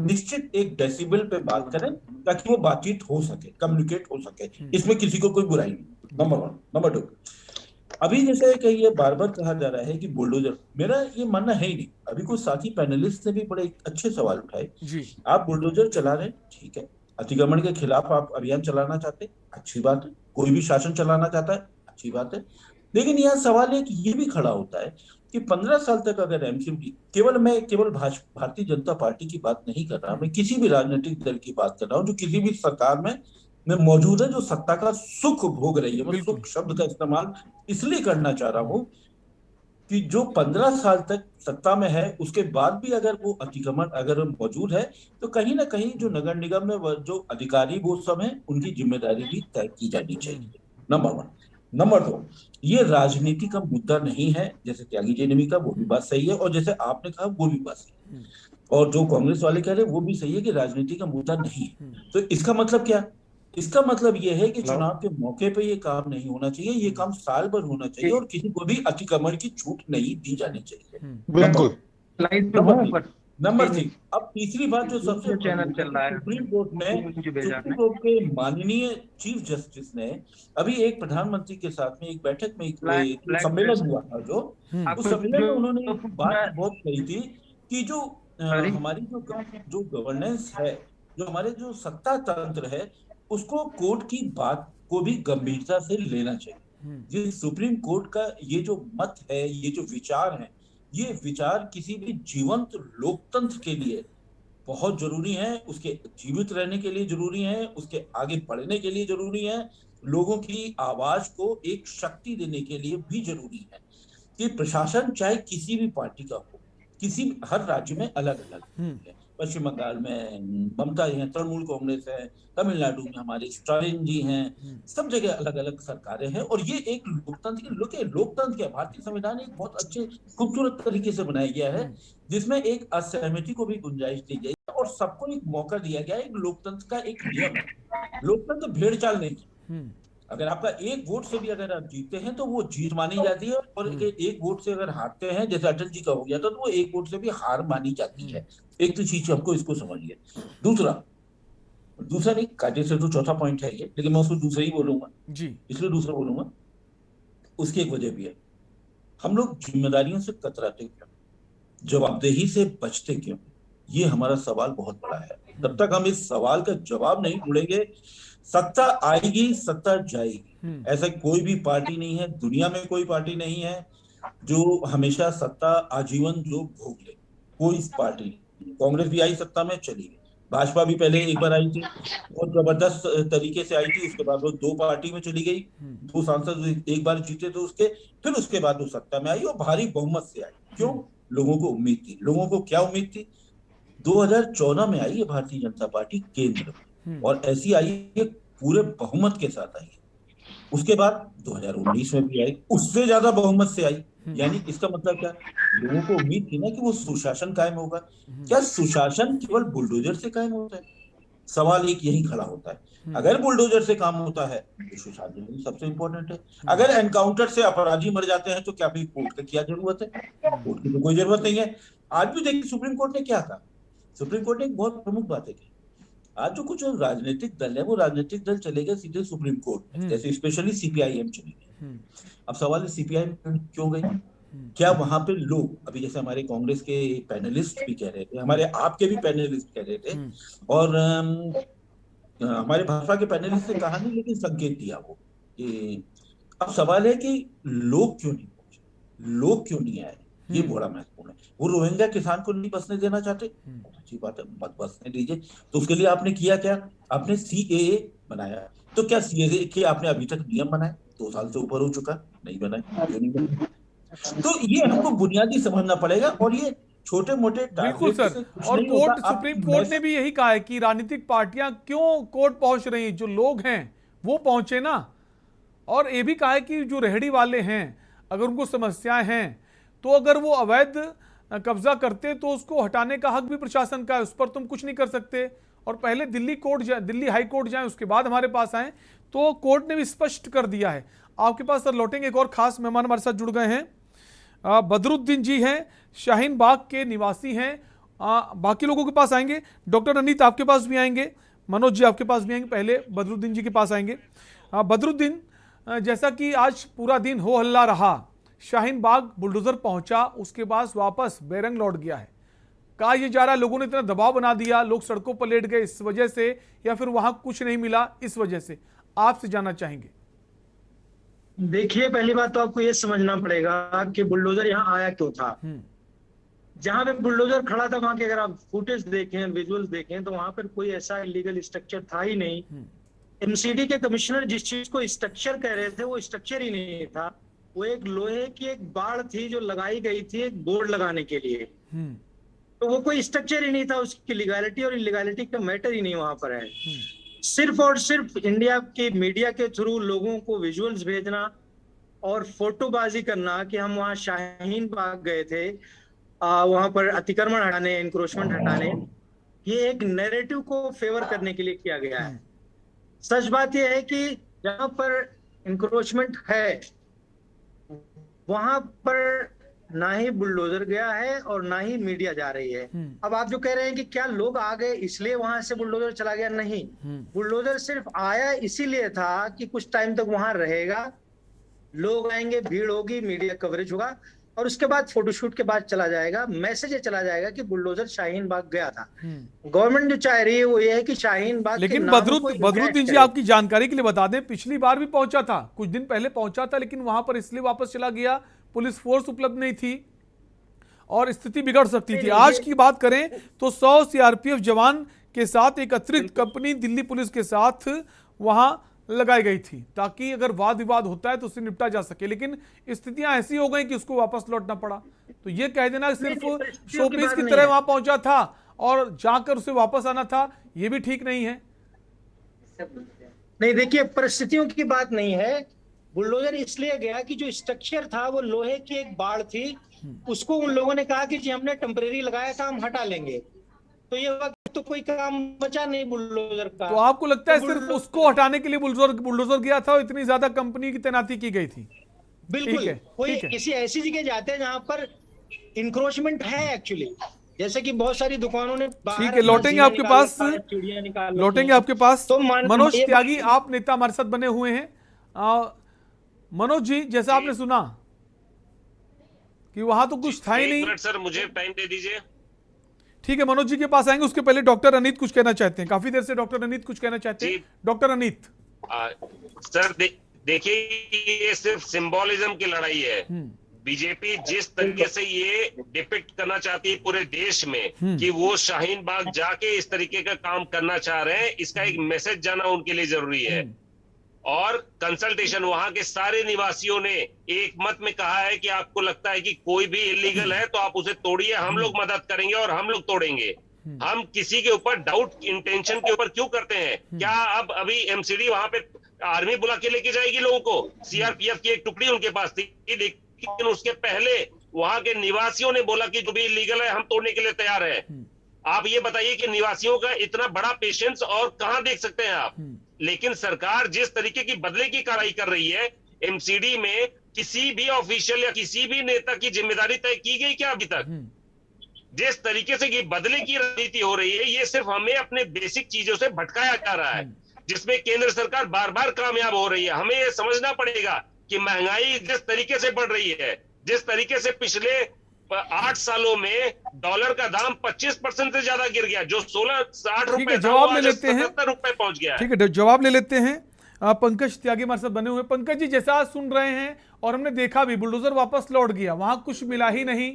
Speaker 11: निश्चित एक डेसिबल पे बात करें ताकि वो बातचीत हो सके, कम्युनिकेट हो सके। इसमें किसी को कोई बुराई नहीं। नंबर 1। नंबर 2, अभी जैसे कि ये बार बार कहा जा रहा है कि बुलडोजर, मेरा ये मानना है ही नहीं। अभी कुछ साथी पैनलिस्ट ने भी बड़े अच्छे सवाल उठाए। आप बुलडोजर चला रहे हैं, ठीक है, अतिक्रमण के खिलाफ आप अभियान चलाना चाहते, अच्छी बात है। कोई भी शासन चलाना चाहता है, अच्छी बात है। लेकिन यहाँ सवाल एक ये भी खड़ा होता है कि 15 साल तक अगर एमसीडी, केवल भारतीय जनता पार्टी की बात नहीं कर रहा, मैं किसी भी राजनीतिक दल की बात कर रहा हूँ जो किसी भी सरकार में मौजूद है, जो सत्ता का सुख भोग रही है। मैं सुख शब्द का इस्तेमाल इसलिए करना चाह रहा हूँ कि जो 15 साल तक सत्ता में है, उसके बाद भी अगर वो अतिक्रमण अगर मौजूद है, तो कहीं ना कहीं जो नगर निगम में जो अधिकारी वो सब है, उनकी जिम्मेदारी भी तय की जानी चाहिए। नंबर 1। नंबर 2, ये राजनीति का मुद्दा नहीं है, जैसे त्यागी जी ने भी कहा, वो भी बात सही है, और जैसे आपने कहा वो भी बात सही है, और जो कांग्रेस वाले कह रहे हैं वो भी सही है कि राजनीति का मुद्दा नहीं है। तो इसका मतलब क्या? इसका मतलब ये है कि चुनाव के मौके पे ये काम नहीं होना चाहिए, ये काम साल भर होना चाहिए, और किसी को भी अतिक्रमण की छूट नहीं दी जानी चाहिए।
Speaker 13: बिल्कुल।
Speaker 11: नंबर 3, अब तीसरी बात जो सबसे चैनल चल रहा है, सुप्रीम कोर्ट के माननीय चीफ जस्टिस ने अभी एक प्रधानमंत्री के साथ में एक बैठक में एक सम्मेलन हुआ था, जो उस सम्मेलन में उन्होंने बात बहुत कही थी कि जो हमारी जो गवर्नेंस है, जो हमारे जो सत्ता तंत्र है, उसको कोर्ट की बात को भी गंभीरता से लेना चाहिए। ये सुप्रीम कोर्ट का ये जो मत है, ये जो विचार है, ये विचार किसी भी जीवंत लोकतंत्र के लिए बहुत जरूरी है, उसके जीवित रहने के लिए जरूरी है, उसके आगे बढ़ने के लिए जरूरी है, लोगों की आवाज को एक शक्ति देने के लिए भी जरूरी है कि प्रशासन चाहे किसी भी पार्टी का हो, हर राज्य में अलग अलग है। पश्चिम बंगाल में ममता जी हैं, तृणमूल कांग्रेस है, तमिलनाडु में हमारे स्टालिन जी हैं, सब जगह अलग अलग सरकारें हैं, और ये एक लोकतंत्र के भारतीय संविधान एक बहुत अच्छे खूबसूरत तरीके से बनाया गया है, जिसमें एक असहमति को भी गुंजाइश दी गई है और सबको एक मौका दिया गया है। एक लोकतंत्र का एक नियम है, लोकतंत्र भेड़ चाल नहीं। अगर आपका एक वोट से भी अगर आप जीतते हैं तो वो जीत मानी जाती है, और एक वोट से अगर हारते हैं, जैसे अटल जी का हो गया था, तो वो एक वोट से भी हार मानी जाती है। एक तो चीज हमको इसको समझिए। दूसरा नहीं, कायदे से तो चौथा पॉइंट है ये, लेकिन मैं उसको दूसरा ही बोलूंगा जी, इसलिए दूसरा बोलूंगा। उसकी एक वजह भी है, हम लोग जिम्मेदारियों से कतराते क्यों, जवाबदेही से बचते क्यों? ये हमारा सवाल बहुत बड़ा है। तब तक हम इस सवाल का जवाब नहीं ढूंढेंगे, सत्ता आएगी, सत्ता जाएगी। ऐसा कोई भी पार्टी नहीं है, दुनिया में कोई पार्टी नहीं है जो हमेशा सत्ता आजीवन जो भोग ले, कोई पार्टी नहीं। कांग्रेस भी आई सत्ता में, चली गई। भाजपा भी पहले एक बार आई थी और जबरदस्त तरीके से आई थी, उसके बाद वो 2 पार्टी में चली गई, 2 सांसद एक बार जीते तो फिर उसके बाद वो सत्ता में आई और भारी बहुमत से आई। क्यों? लोगों को उम्मीद थी। लोगों को क्या उम्मीद थी? 2014 में आई है भारतीय जनता पार्टी केंद्र में, और ऐसी आई है पूरे बहुमत के साथ आई है। उसके बाद 2019 में भी आई, उससे ज्यादा बहुमत से आई। यानी इसका मतलब क्या? लोगों को उम्मीद थी ना कि वो सुशासन कायम होगा। क्या सुशासन केवल बुलडोजर से कायम होता है? सवाल एक यही खड़ा होता है। अगर बुलडोजर से काम होता है तो सुशासन सबसे इंपॉर्टेंट है। अगर एनकाउंटर से अपराधी मर जाते हैं तो क्या भी कोर्ट की क्या जरूरत है? कोर्ट की तो कोई जरूरत नहीं है। आज भी देखिए सुप्रीम कोर्ट ने क्या कहा। सुप्रीम कोर्ट ने एक बहुत प्रमुख बात है, आज जो कुछ राजनीतिक दल है वो राजनीतिक दल चले गए सीधे सुप्रीम कोर्ट में, जैसे स्पेशली सीपीआईएम चली गई। अब सवाल है सीपीआईएम क्यों गई? क्या वहां पे लोग, अभी जैसे हमारे कांग्रेस के पैनलिस्ट भी कह रहे थे, हमारे आपके भी पैनलिस्ट कह रहे थे, और हमारे भाजपा के पैनलिस्ट ने कहा नहीं, लेकिन संकेत दिया वो कि अब सवाल है कि लोग क्यों नहीं पहुंचे, लोग क्यों नहीं आए, ये बड़ा महत्वपूर्ण है। वो रोहिंग्या किसान को नहीं बसने देना चाहते, अच्छी बात है, मत बसने दीजिए। तो उसके लिए आपने किया क्या? आपने सीएए बनाया। तो क्या सीएए के आपने अभी तक नियम बनाए? 2 साल से ऊपर हो चुका, नहीं बनाए, क्यों नहीं बनाए? तो ये हमको बुनियादी समझना पड़ेगा, और ये छोटे मोटे
Speaker 1: बिल्कुल सर। और सुप्रीम कोर्ट ने भी यही कहा है कि राजनीतिक पार्टियां क्यों कोर्ट पहुंच रही हैं, जो लोग हैं वो पहुंचे ना। और ये भी कहा है कि जो रेहड़ी वाले हैं, अगर उनको समस्याएं हैं तो अगर वो अवैध कब्जा करते तो उसको हटाने का हक भी प्रशासन का है, उस पर तुम कुछ नहीं कर सकते। और पहले दिल्ली हाई कोर्ट जाए, उसके बाद हमारे पास आए। तो कोर्ट ने भी स्पष्ट कर दिया है। आपके पास सर लौटेंगे, एक और खास मेहमान हमारे साथ जुड़ गए हैं, बदरुद्दीन जी हैं, शाहीन बाग के निवासी हैं। बाकी लोगों के पास आएंगे, डॉक्टर अनीत आपके पास भी आएंगे, मनोज जी आपके पास भी आएंगे, पहले बदरुद्दीन जी के पास आएंगे। बदरुद्दीन, जैसा कि आज पूरा दिन हो हल्ला रहा, शाहीन बाग बुलडोजर पहुंचा, उसके बाद वापस बेरंग लौट गया है, कहा यह जा रहा है लोगों ने इतना दबाव बना दिया, लोग सड़कों पर लेट गए इस वजह से, या फिर वहां कुछ नहीं मिला इस वजह से? आपसे जानना चाहेंगे।
Speaker 20: देखिए, पहली बात तो आपको ये समझना पड़ेगा कि बुलडोजर यहाँ आया क्यों था। जहां पे बुलडोजर खड़ा था वहां के अगर आप फुटेज देखें, विजुअल्स देखें, तो वहां पर कोई ऐसा इलीगल स्ट्रक्चर था ही नहीं। एमसीडी के कमिश्नर जिस चीज को स्ट्रक्चर कह रहे थे वो स्ट्रक्चर ही नहीं था, वो एक लोहे की एक बाड़ थी जो लगाई गई थी एक बोर्ड लगाने के लिए। तो वो कोई स्ट्रक्चर ही नहीं था, उसकी लीगैलिटी और इलीगैलिटी का मैटर ही नहीं वहां पर है। सिर्फ और सिर्फ इंडिया के मीडिया के थ्रू लोगों को विजुअल्स भेजना और फोटोबाजी करना कि हम वहाँ शाहीन बाग गए थे, वहां पर अतिक्रमण हटाने, इंक्रोचमेंट हटाने, ये एक नैरेटिव को फेवर करने के लिए किया गया है। सच बात यह है कि जहां पर इंक्रोचमेंट है वहां पर ना ही बुलडोजर गया है और ना ही मीडिया जा रही है। अब आप जो कह रहे हैं कि क्या लोग आ गए इसलिए वहां से बुलडोजर चला गया, नहीं। बुलडोजर सिर्फ आया इसीलिए था कि कुछ टाइम तक वहां रहेगा, लोग आएंगे, भीड़ होगी, मीडिया कवरेज होगा और उसके बाद फोटोशूट के बाद चला जाएगा। मैसेज ये चला जाएगा कि बुलडोजर शाहीन बाग गया था। गवर्नमेंट जो चाह रही है वो ये है कि शाहीन बाग,
Speaker 1: लेकिन बदरुद्दीन जी आपकी जानकारी के लिए बता दें, पिछली बार भी पहुंचा था, कुछ दिन पहले पहुंचा था, लेकिन वहां पर इसलिए वापस चला गया, पुलिस फोर्स उपलब्ध नहीं थी और स्थिति बिगड़ सकती थी। आज की बात करें तो 100 सीआरपीएफ जवान के साथ एक अतिरिक्त कंपनी दिल्ली पुलिस के साथ वहां लगाई गई थी ताकि अगर वाद विवाद होता है तो उससे निपटा जा सके, लेकिन स्थितियां ऐसी हो गई कि उसको वापस लौटना पड़ा। तो ये कह देना सिर्फ शोपीस की तरह वहां पहुंचा था और जाकर उसे वापस आना था, ये भी ठीक नहीं है।
Speaker 20: नहीं, देखिए, परिस्थितियों की बात नहीं है। बुलडोजर इसलिए गया कि जो स्ट्रक्चर था वो लोहे की एक बाड़ थी, उसको उन लोगों ने कहा कि जी हमने टेम्परेरी लगाया था, हम हटा लेंगे। तो ये वक्त तो कोई काम बचा नहीं बुलडोजर का।
Speaker 1: तो आपको लगता है सिर्फ उसको हटाने के लिए बुलडोजर गया था और इतनी ज्यादा कंपनी की तैनाती की गई थी?
Speaker 20: बिल्कुल, कोई किसी ऐसी जगह जाते हैं जहां पर इंक्रोचमेंट है एक्चुअली, जैसे कि बहुत सारी दुकानों ने।
Speaker 1: ठीक है, लौटेंगे आपके पास, लौटेंगे आपके पास। मनोज त्यागी, आप नेता हमारे साथ बने हुए हैं। मनोज जी, जैसा आपने सुना कि वहां तो कुछ था ही नहीं।
Speaker 12: सर मुझे टाइम दे दीजिए।
Speaker 1: ठीक है, मनोज जी के पास आएंगे, उसके पहले डॉक्टर अनीत कुछ कहना चाहते हैं। काफी देर से डॉक्टर अनीत कुछ कहना चाहते हैं। डॉक्टर अनीत।
Speaker 12: सर देखिए, ये सिर्फ सिंबोलिज्म की लड़ाई है। बीजेपी जिस तरीके से ये डिपिक्ट करना चाहती है पूरे देश में कि वो शाहीन बाग जाके इस तरीके का काम करना चाह रहे हैं, इसका एक मैसेज जाना उनके लिए जरूरी है। और कंसल्टेशन, वहां के सारे निवासियों ने एक मत में कहा है कि आपको लगता है कि कोई भी इलीगल है तो आप उसे तोड़िए, हम लोग मदद करेंगे और हम लोग तोड़ेंगे। हम किसी के ऊपर डाउट इंटेंशन के ऊपर क्यों करते हैं? क्या अब अभी एमसीडी वहां पे आर्मी बुला के लेके जाएगी लोगों को? सीआरपीएफ की एक टुकड़ी उनके पास थी, लेकिन उसके पहले वहां के निवासियों ने बोला कि जो भी इलीगल है हम तोड़ने के लिए तैयार है। आप ये बताइए कि निवासियों का इतना बड़ा पेशेंस और कहां देख सकते हैं आप? लेकिन सरकार जिस तरीके की बदले की कार्रवाई कर रही है, एमसीडी में किसी भी ऑफिशियल या किसी भी नेता की जिम्मेदारी तय की गई क्या अभी तक? जिस तरीके से ये बदले की रणनीति हो रही है, ये सिर्फ हमें अपने बेसिक चीजों से भटकाया जा रहा है, जिसमें केंद्र सरकार बार बार कामयाब हो रही है। हमें ये समझना पड़ेगा कि महंगाई जिस तरीके से बढ़ रही है, जिस तरीके से पिछले 8 सालों में डॉलर का दाम 25% से ज्यादा गिर गया, जो 16-60 रुपए
Speaker 1: जवाब ले लेते हैं,
Speaker 12: 70 रुपए पहुंच गया।
Speaker 1: ठीक है, जवाब ले लेते हैं। पंकज त्यागी हमारे साथ बने हुए। पंकज जी, जैसा आज सुन रहे हैं और हमने देखा भी, बुलडोजर वापस लौट गया, वहां कुछ मिला ही नहीं।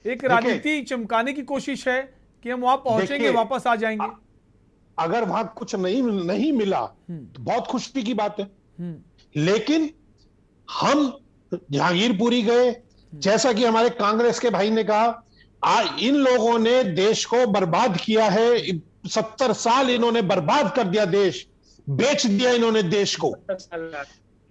Speaker 1: एक राजनीति चमकाने की कोशिश है कि हम वहां पहुंचेंगे, वापस आ जाएंगे।
Speaker 13: अगर वहां कुछ नहीं मिला तो बहुत खुशी की बात है, लेकिन हम जहांगीरपुरी गए, जैसा कि हमारे कांग्रेस के भाई ने कहा, इन लोगों ने देश को बर्बाद किया है। 70 साल इन्होंने बर्बाद कर दिया, देश बेच दिया इन्होंने देश को।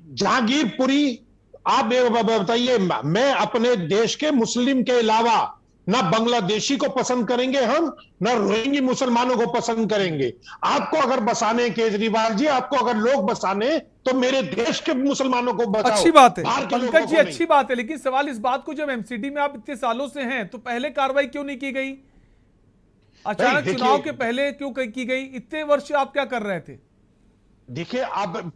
Speaker 13: जहांगीरपुरी, आप बताइए, मैं अपने देश के मुस्लिम के अलावा ना बांग्लादेशी को पसंद करेंगे हम, ना रोहिंगी मुसलमानों को पसंद करेंगे। आपको अगर बसाने, केजरीवाल जी, आपको अगर लोग बसाने तो मेरे देश के मुसलमानों को बचाओ।
Speaker 1: अच्छी बात है पंकज जी, अच्छी बात है, लेकिन सवाल इस बात को, जब एमसीडी में आप इतने सालों से हैं तो पहले कार्रवाई क्यों नहीं की गई? अचानक चुनाव के पहले क्यों की गई? इतने वर्ष आप क्या कर रहे थे?
Speaker 13: देखिए, आप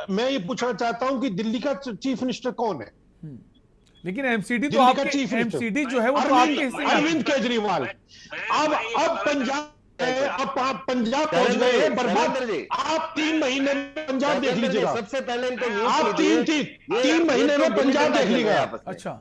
Speaker 13: मैं ये पूछना चाहता हूं कि दिल्ली का चीफ मिनिस्टर कौन है?
Speaker 1: लेकिन एमसीडी तो
Speaker 13: दिल्ली का
Speaker 1: आपके,
Speaker 13: चीफ मिनिस्टर
Speaker 1: एमसीडी जो है वो तो आपके हिस्से में आता है।
Speaker 13: अरविंद केजरीवाल अब पंजाब अब पंजाब पहुंच गए हैं बर्बाद। आप 3 महीने में पंजाब देख लीजिएगा,
Speaker 14: सबसे पहले इनको
Speaker 13: आप 3 महीने में पंजाब देख लीजिएगा।
Speaker 1: अच्छा,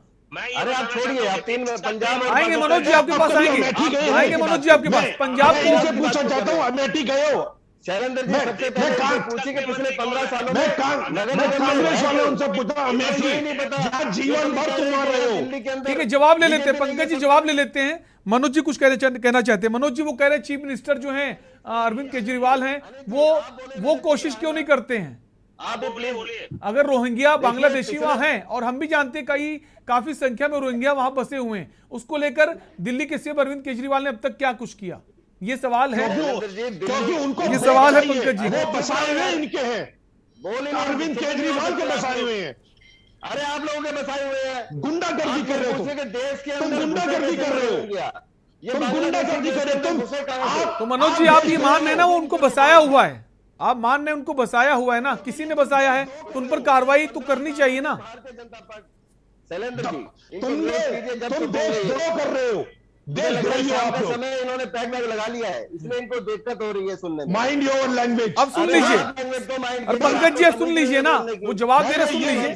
Speaker 14: अरे आप छोड़िए, आप 3 पंजाब
Speaker 1: आएंगे मनोज जी आपके पास, आएंगे मनोज जी आपके पास। पंजाब
Speaker 13: मैं
Speaker 1: को
Speaker 13: इनसे पूछना चाहता हूँ, अमेठी गए हो?
Speaker 14: शैलेंद्र जी सबसे पहले पूछिए कि पिछले 15 सालों में
Speaker 13: कांग्रेस वाले उनसे पूछा, अमेठी जहाँ जीवन भर तुम आ रहे हो।
Speaker 1: ठीक है, जवाब ले लेते हैं पंकज जी, जवाब ले लेते हैं। मनोज जी कुछ कहना चाहते हैं। मनोज जी वो कह रहे हैं चीफ मिनिस्टर जो हैं अरविंद केजरीवाल हैं, वो कोशिश क्यों नहीं करते हैं?
Speaker 14: आप बोलिए।
Speaker 1: अगर रोहिंग्या बांग्लादेशी वहां हैं, और हम भी जानते हैं काफी संख्या में रोहिंग्या वहां बसे हुए हैं, उसको लेकर दिल्ली के सीएम अरविंद केजरीवाल ने अब तक क्या कुछ किया? ये सवाल है,
Speaker 13: क्योंकि उनको
Speaker 1: ये सवाल है पंकज जी।
Speaker 13: वो बसाए हुए इनके हैं, अरविंद केजरीवाल के बसाए हुए हैं।
Speaker 14: अरे आप लोगों के बसाए हुए हैं,
Speaker 13: गुंडागर्दी कर रहे हो
Speaker 14: देश के
Speaker 13: तुम गुंडागर्दी कर रहे हो, तुम गुंडागर्दी कर रहे हो।
Speaker 1: तो मनोज जी आप ये मान रहे ना वो उनको बसाया हुआ है, आप मान रहे उनको बसाया हुआ है ना, किसी ने बसाया है तो उन पर कार्रवाई तो करनी चाहिए ना।
Speaker 14: शैलेंद्र जी
Speaker 13: तुम देशद्रोह कर रहे हो, देशद्रोही हो आप लोग।
Speaker 14: समय इन्होंने पैक लगा लिया है, इसलिए इनको दिक्कत हो रही है सुनने में।
Speaker 13: Mind your language.
Speaker 1: अब सुन लीजिए, और पंकज जी अब सुन लीजिए ना, वो जवाब दे रहे, सुन लीजिए।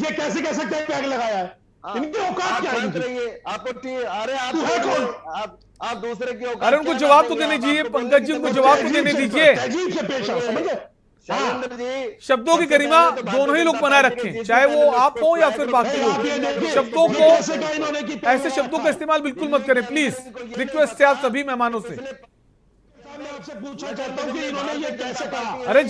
Speaker 13: ये कैसे कह सकते हैं पैक लगाया है? इनकी औकात क्या है?
Speaker 14: आपको अरे आप दूसरे की औकात,
Speaker 1: अरे उनको जवाब तो देने दीजिए पंकज जी, उनको जवाब तो देने दीजिए।
Speaker 13: तहजीब से पेश आओ, समझे?
Speaker 1: शब्दों की गरिमा दोनों ही लोग बनाए रखें, चाहे वो आप हो या फिर बाकी लोग। शब्दों को, ऐसे शब्दों का इस्तेमाल बिल्कुल मत करें प्लीज, रिक्वेस्ट है आप सभी मेहमानों से।
Speaker 13: आपसे पूछना चाहता हूं कि इन्होंने ये कैसे कहा?
Speaker 1: अरे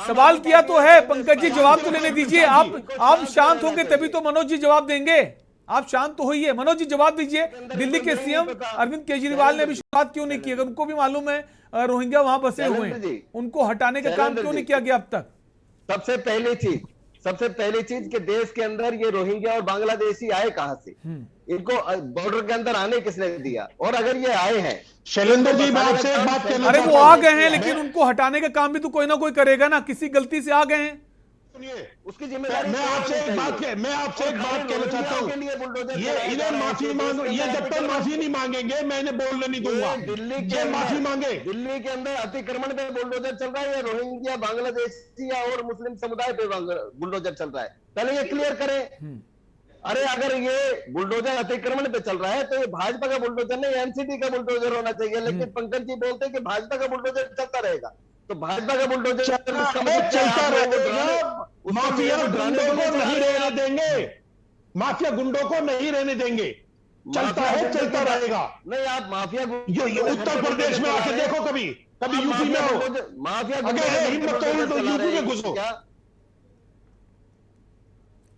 Speaker 1: सवाल किया तो है पंकज जी, जवाब तो लेने दीजिए। आप शांत होंगे तभी तो मनोज जी जवाब देंगे, आप शांत तो होइए। मनोज जी जवाब दीजिए, दिल्ली के सीएम अरविंद केजरीवाल ने अभी शुरुआत क्यों नहीं की? अगर उनको भी मालूम है रोहिंग्या वहां बसे हुए हैं, उनको हटाने का काम क्यों नहीं किया गया अब तक?
Speaker 14: सबसे पहली चीज कि देश के अंदर ये रोहिंग्या और बांग्लादेशी आए कहां से? इनको बॉर्डर के अंदर आने किसने दिया? और अगर ये आए हैं,
Speaker 13: शैलेंद्र जी मैं आपसे एक बात कहना,
Speaker 1: अरे वो आ गए हैं, लेकिन उनको हटाने का काम भी तो कोई ना कोई करेगा ना, किसी गलती से आ गए हैं।
Speaker 14: उसकी जिम्मेदारी
Speaker 13: मैं आपसे एक बात कहना चाहता हूँ, ये इन्हें माफी मांगो, ये जब तक माफी नहीं मांगेंगे मैं इन्हें बोलने नहीं दूंगा।
Speaker 14: दिल्ली
Speaker 13: माफी मांगे।
Speaker 14: दिल्ली के अंदर अतिक्रमण पे बुलडोजर चल रहा है या रोहिंग्या बांग्लादेशी और मुस्लिम समुदाय पे बुलडोजर चल रहा है? पहले ये क्लियर करें। अरे अगर ये बुलडोजर अतिक्रमण पे चल रहा है तो ये भाजपा का बुलडोजर नहीं, एनसीडी का बुलडोजर होना चाहिए। लेकिन पंकज जी बोलते हैं कि भाजपा का बुलडोजर चलता रहेगा, तो भाजपा का बुलडोजर
Speaker 13: चलता रहेगा। माफिया गुंडों को नहीं रहने देंगे, माफिया गुंडों को नहीं रहने देंगे, चलता है चलता रहेगा।
Speaker 14: नहीं आप माफिया
Speaker 13: उत्तर प्रदेश में आके देखो, कभी यूपी में हो,
Speaker 14: माफिया
Speaker 13: अगर हिम्मत तो यूपी में घुसो।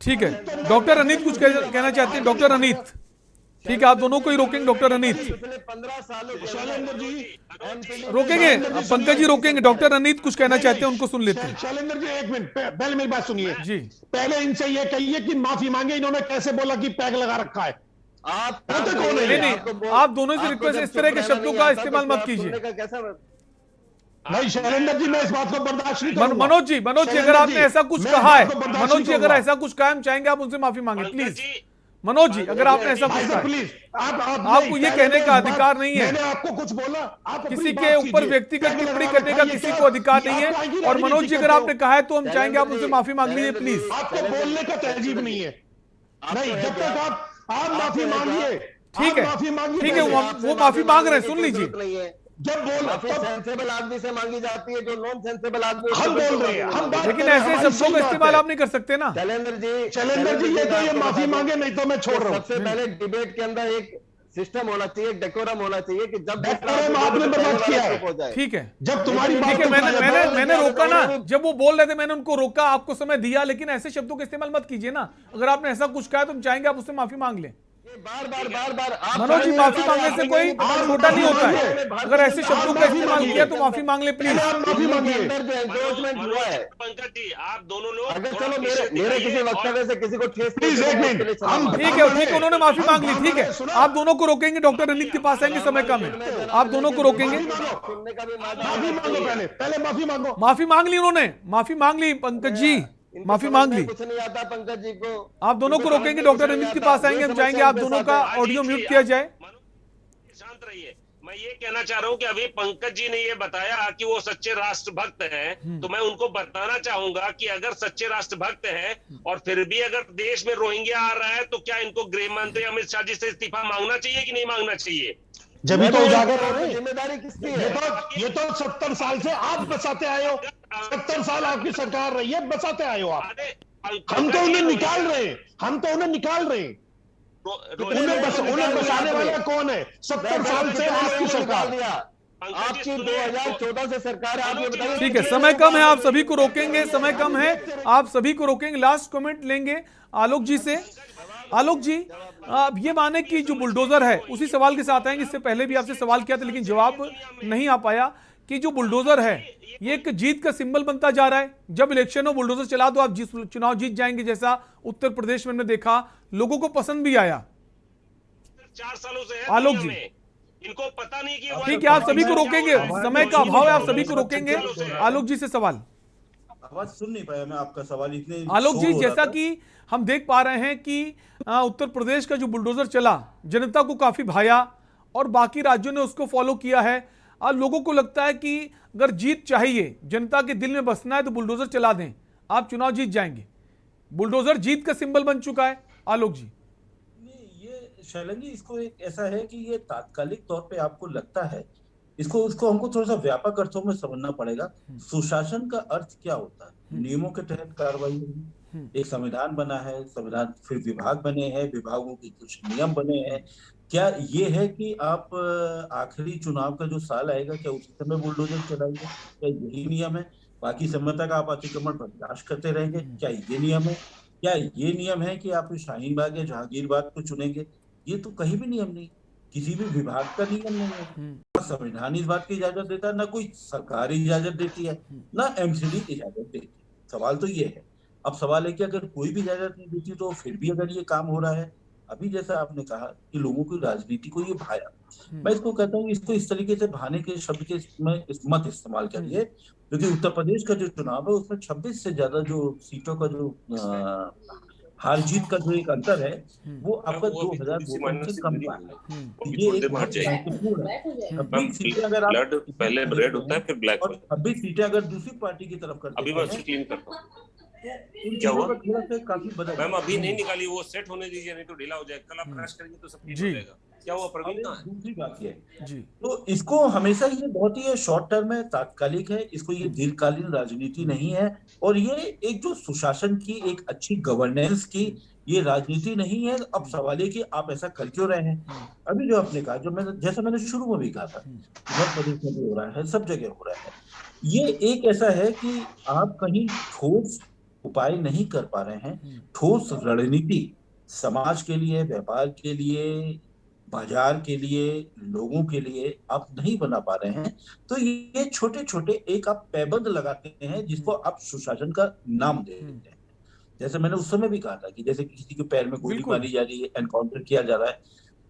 Speaker 1: ठीक है, डॉक्टर अनीत कुछ कहना चाहते हैं? डॉक्टर अनीत, ठीक है, आप दोनों को ही रोकेंगे। डॉक्टर अनीत रोकेंगे, पंकज जी रोकेंगे। डॉक्टर अनीत कुछ कहना चाहते हैं, उनको सुन लेते हैं।
Speaker 13: शैलेंद्र जी एक मिनट, पहले मेरी बात सुनिए
Speaker 1: जी।
Speaker 13: पहले इनसे ये कहिए कि माफी मांगे, इन्होंने कैसे बोला कि पैक लगा रखा है?
Speaker 14: आप
Speaker 1: नहीं, आप दोनों से रिक्वेस्ट, इस तरह के शब्दों का इस्तेमाल मत कीजिए।
Speaker 13: नहीं शैलेंद्र जी, मैं इस बात को बर्दाश्त नहीं करूंगा।
Speaker 1: मनोज जी अगर आपने ऐसा कुछ कहा है, मनोज जी अगर ऐसा कुछ कहा, हम चाहेंगे आप उनसे माफी मांगे प्लीज। मनोज जी अगर आपने ऐसा कुछ कहा,
Speaker 13: प्लीज
Speaker 1: आपको ये कहने का अधिकार नहीं है।
Speaker 13: मैंने आपको कुछ बोला,
Speaker 1: किसी के ऊपर व्यक्तिगत टिप्पणी करने का किसी को अधिकार नहीं है। और मनोज जी अगर आपने कहा है तो हम चाहेंगे आप उनसे माफी मांग लीजिए प्लीज।
Speaker 13: आपको बोलने का तहजीब नहीं है। नहीं, जब तक आप माफी मांगिए,
Speaker 1: ठीक है, वो माफी मांग रहे हैं, सुन लीजिए।
Speaker 14: जब सेंसेबल आदमी से मांगी जाती है, जो नॉन सेंसेबल आदमी
Speaker 13: हम बोल रहे हैं, हम बात,
Speaker 1: लेकिन ऐसे शब्दों का इस्तेमाल आप नहीं कर सकते ना।
Speaker 14: शैलेंद्र जी
Speaker 13: ये तो ये माफी मांगे, नहीं तो मैं छोड़ रहा हूँ।
Speaker 14: सबसे पहले डिबेट के अंदर एक सिस्टम होना चाहिए, डेकोरम होना चाहिए कि जब
Speaker 13: आपने बर्बाद किया है,
Speaker 1: ठीक है,
Speaker 13: जब तुम्हारी
Speaker 1: ठीक है, मैंने रोका ना, जब वो बोल रहे थे मैंने उनको रोका, आपको समय दिया, लेकिन ऐसे शब्दों का इस्तेमाल मत कीजिए ना। अगर आपने ऐसा कुछ कहा तो हम चाहेंगे आप उससे माफी मांग लें।
Speaker 14: बार
Speaker 1: मनोज जी माफी मांगने से कोई छोटा नहीं होता है। अगर ऐसे शब्दों का इस्तेमाल किया तो माफी मांग ले प्लीज।
Speaker 14: माफी मांगिए। जो एनक्रोचमेंट हुआ है, पंकज जी आप दोनों लोग, अगर चलो मेरे किसी वक्तव्य से किसी को ठेस,
Speaker 13: प्लीज एक मिनट,
Speaker 1: ठीक है, उन्होंने माफी मांग ली, ठीक है, आप दोनों को रोकेंगे। डॉक्टर अनीत के पास आएंगे, समय कम है, आप दोनों को रोकेंगे।
Speaker 14: सुनने का भी
Speaker 13: माफी मांगो, पहले माफी मांगो।
Speaker 1: माफी मांग ली उन्होंने, माफी मांग ली पंकज जी,
Speaker 14: इनको
Speaker 1: माफी
Speaker 14: समझ
Speaker 1: मांग
Speaker 14: में
Speaker 1: ली।
Speaker 14: कुछ नहीं आता पंकज जी को।
Speaker 1: आप दोनों को
Speaker 14: इनको समझ
Speaker 1: रोकेंगे,
Speaker 14: में
Speaker 1: डॉक्टर
Speaker 14: कुछ नहीं
Speaker 1: रमीज के
Speaker 14: आता।
Speaker 1: पास आएंगे,
Speaker 14: ये
Speaker 1: हम चाहेंगे
Speaker 14: समस्या
Speaker 1: आप
Speaker 14: इनके
Speaker 1: दोनों
Speaker 14: साथ
Speaker 1: का
Speaker 14: है।
Speaker 1: ऑडियो म्यूट किया जाए।
Speaker 12: शांत रहिए। मैं ये कहना चाह रहा हूँ कि अभी पंकज जी ने ये बताया कि वो सच्चे राष्ट्रभक्त हैं, तो मैं उनको बताना चाहूंगा कि अगर सच्चे राष्ट्रभक्त हैं और फिर भी अगर देश में रोहिंग्या आ रहा है, तो क्या इनको गृह मंत्री अमित शाह जी से इस्तीफा मांगना चाहिए कि नहीं मांगना चाहिए?
Speaker 13: जब तो उजागर हो रहे हैं।
Speaker 14: जिम्मेदारी किसकी है?
Speaker 13: ये तो 70 साल से आप बचाते आए हो, 70 साल आपकी सरकार रही है, बचाते आए हो आप। हम तो उन्हें निकाल रहे हैं, उन्हें बचाने वाला कौन है? 70 साल से आपकी सरकार।
Speaker 14: आपकी 2014 से सरकार है, आप ये बताइए।
Speaker 1: ठीक है, समय कम है, आप सभी को रोकेंगे, समय कम है, आप सभी को रोकेंगे। लास्ट कमेंट लेंगे आलोक जी से। आलोक जी, आप ये माने कि जो बुलडोजर है, उसी सवाल के साथ आएंगे। इससे पहले भी आपसे सवाल किया था लेकिन जवाब नहीं आ पाया कि जो बुलडोजर है ये एक जीत का सिंबल बनता जा रहा है। जब इलेक्शन हो बुलडोजर चला दो, आप चुनाव जीत जाएंगे, जैसा उत्तर प्रदेश में हमने देखा, लोगों को पसंद भी आया।
Speaker 12: 4 सालों से है
Speaker 1: आलोक
Speaker 12: दुनिया
Speaker 1: जी,
Speaker 12: में। इनको पता नहीं कि
Speaker 1: ठीक है, आप सभी को रोकेंगे, समय का अभाव है, आप सभी को रोकेंगे। आलोक जी से सवाल।
Speaker 21: आवाज सुन नहीं पाया मैं आपका सवाल, इतने
Speaker 1: आलोक जी,
Speaker 21: शोर हो रहा
Speaker 1: जैसा
Speaker 21: था।
Speaker 1: कि हम देख पा रहे हैं कि उत्तर प्रदेश का जो बुलडोजर चला, जनता को काफी भाया और बाकी राज्यों ने उसको फॉलो किया है। लोगों को लगता है कि अगर जीत चाहिए, जनता के दिल में बसना है, तो बुलडोजर चला दें, आप चुनाव जीत जाएंगे। बुलडोजर जीत का सिंबल बन चुका है। आलोक जी,
Speaker 21: शैलन जी, इसको एक ऐसा है कि ये तात्कालिक तौर पे आपको लगता है, इसको हमको थोड़ा सा व्यापक अर्थों में समझना पड़ेगा। सुशासन का अर्थ क्या होता है? नियमों के तहत कार्रवाई होगी, एक संविधान बना है, संविधान फिर विभाग बने हैं, विभागों के कुछ नियम बने हैं। क्या ये है कि आप आखिरी चुनाव का जो साल आएगा, क्या उसी समय बुलडोजर चलाएंगे? क्या यही नियम है? बाकी समय तक आप अतिक्रमण बर्दाश्त करते रहेंगे? क्या ये नियम है? क्या ये नियम है कि आप शाहीन बाग या जहांगीर बाग को चुनेंगे? ये तो कहीं भी नियम नहीं, किसी भी विभाग का नियम नहीं है। संविधान इस बात की इजाजत देता है, ना कोई सरकार इजाजत देती है, ना एमसीडी इजाजत देती है। सवाल तो ये है। अब सवाल है कि अगर कोई भी इजाजत नहीं देती तो फिर भी अगर ये काम हो रहा है, अभी जैसा आपने कहा कि लोगों की राजनीति को ये भाया, मैं इसको कहता हूँ इसको इस तरीके से भाने के शब्द के मत इस्तेमाल करिए, क्योंकि उत्तर प्रदेश का जो चुनाव है उसमें 26 से ज्यादा जो सीटों का जो हार जीत का जो एक अंतर है वो आपका 2000 वोटों से कम का है। ये एक बहुत महत्वपूर्ण है। 26 सीटें अगर आप
Speaker 12: पहले रेड होता है फिर ब्लैक
Speaker 21: और 26 सीटें अगर दूसरी पार्टी की तरफ करते
Speaker 12: अभी मैं उसको क्लीन करता हूँ।
Speaker 21: क्या हुआ? थोड़ा सा काफी बदल
Speaker 12: मैम अभी नहीं निकाली, वो सेट होने दीजिए, नहीं तो ढीला हो जाएगा। कल आप क्रैश करेंगे तो सब ठीक हो जाएगा। क्या हुआ प्रवीण?
Speaker 21: दूसरी बात ये
Speaker 1: जी,
Speaker 21: तो इसको हमेशा ये बहुत ही शॉर्ट टर्म है, तात्कालिक है, इसको ये दीर्घकालीन राजनीति नहीं है। और ये एक जो सुशासन की, एक अच्छी गवर्नेंस की ये राजनीति नहीं है। अब सवाल है कि आप ऐसा कर क्यों रहे हैं? अभी जो आपने कहा, जो जैसा मैंने शुरू में भी कहा था, मध्य प्रदेश में भी हो रहा है, सब जगह हो रहा है। ये एक ऐसा है कि आप कहीं ठोस उपाय नहीं कर पा रहे हैं, ठोस रणनीति समाज के लिए, व्यापार के लिए, बाजार के लिए, लोगों के लिए आप नहीं बना पा रहे हैं। तो ये छोटे छोटे एक आप पैबंद लगाते हैं जिसको आप सुशासन का नाम दे देते हैं। जैसे मैंने उस समय भी कहा था कि जैसे किसी के पैर में गोली मारी जा रही है, एनकाउंटर किया जा रहा है,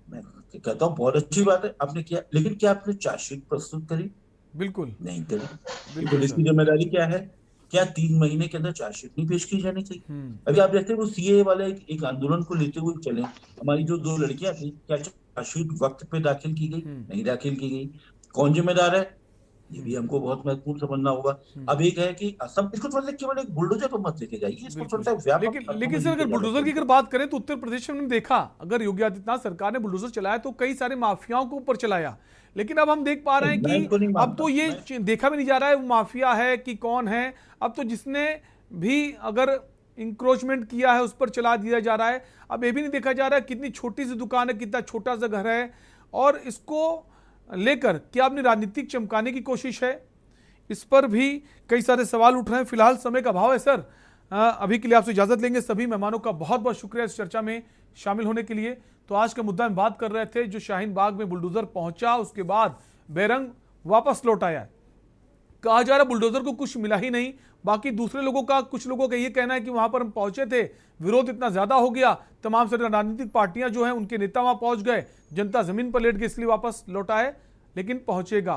Speaker 21: मैं कहता हूँ बहुत अच्छी बात है आपने किया, लेकिन क्या आपने चार्जशीट प्रस्तुत करी?
Speaker 1: बिल्कुल
Speaker 21: नहीं करी। पुलिस की जिम्मेदारी क्या है? क्या 3 महीने के अंदर चार्जशीट नहीं पेश की जानी चाहिए? अभी आप जैसे वो सीए वाले एक आंदोलन को लेते हुए चले, हमारी जो 2 लड़कियां थी, क्या चार्जशीट वक्त पे दाखिल की गई? नहीं दाखिल की गई। कौन जिम्मेदार है? ये भी हमको बहुत महत्वपूर्ण समझना होगा। अब एक है कि असम, इसको थोड़ा सा केवल एक बुलडोजर पर मत लेके जाइए, इसको थोड़ा सा व्यापक।
Speaker 1: लेकिन सर, अगर बुलडोजर की अगर बात करें तो उत्तर प्रदेश में हमने देखा, अगर योगी आदित्यनाथ सरकार ने बुलडोजर चलाया तो कई सारे माफियाओं को ऊपर चलाया। लेकिन अब हम देख पा रहे हैं कि अब तो ये देखा भी नहीं जा रहा है वो माफिया है कि कौन है। अब तो जिसने भी अगर इंक्रोचमेंट किया है उस पर चला दिया जा रहा है। अब ये भी नहीं देखा जा रहा है कितनी छोटी सी दुकान है, कितना छोटा सा घर है, और इसको लेकर क्या अपनी राजनीतिक चमकाने की कोशिश है? इस पर भी कई सारे सवाल उठ रहे हैं। फिलहाल समय का अभाव है सर, अभी के लिए आपसे इजाजत लेंगे। सभी मेहमानों का बहुत बहुत शुक्रिया इस चर्चा में शामिल होने के लिए। तो आज का मुद्दा हम बात कर रहे थे, जो शाहीन बाग में बुलडोजर पहुंचा उसके बाद बेरंग वापस लौट आया। कहा जा रहा बुलडोजर को कुछ मिला ही नहीं। बाकी दूसरे लोगों का, कुछ लोगों का ये कहना है कि वहां पर हम पहुंचे थे, विरोध इतना ज्यादा हो गया, तमाम सारी राजनीतिक पार्टियां जो हैं उनके नेता वहां पहुंच गए, जनता जमीन पर लेट गई, इसलिए वापस लौटा है। लेकिन पहुंचेगा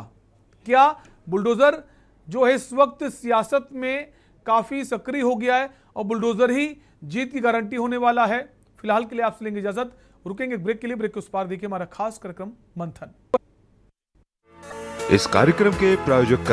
Speaker 1: क्या बुलडोजर जो है इस वक्त सियासत में काफी सक्रिय हो गया है और बुलडोजर ही जीत की गारंटी होने वाला है। फिलहाल के लिए आपसे लेंगे इजाजत, रुकेंगे ब्रेक के लिए। ब्रेक के उस पार देखिए हमारा खास कार्यक्रम मंथन।
Speaker 3: इस कार्यक्रम के प्रायोजक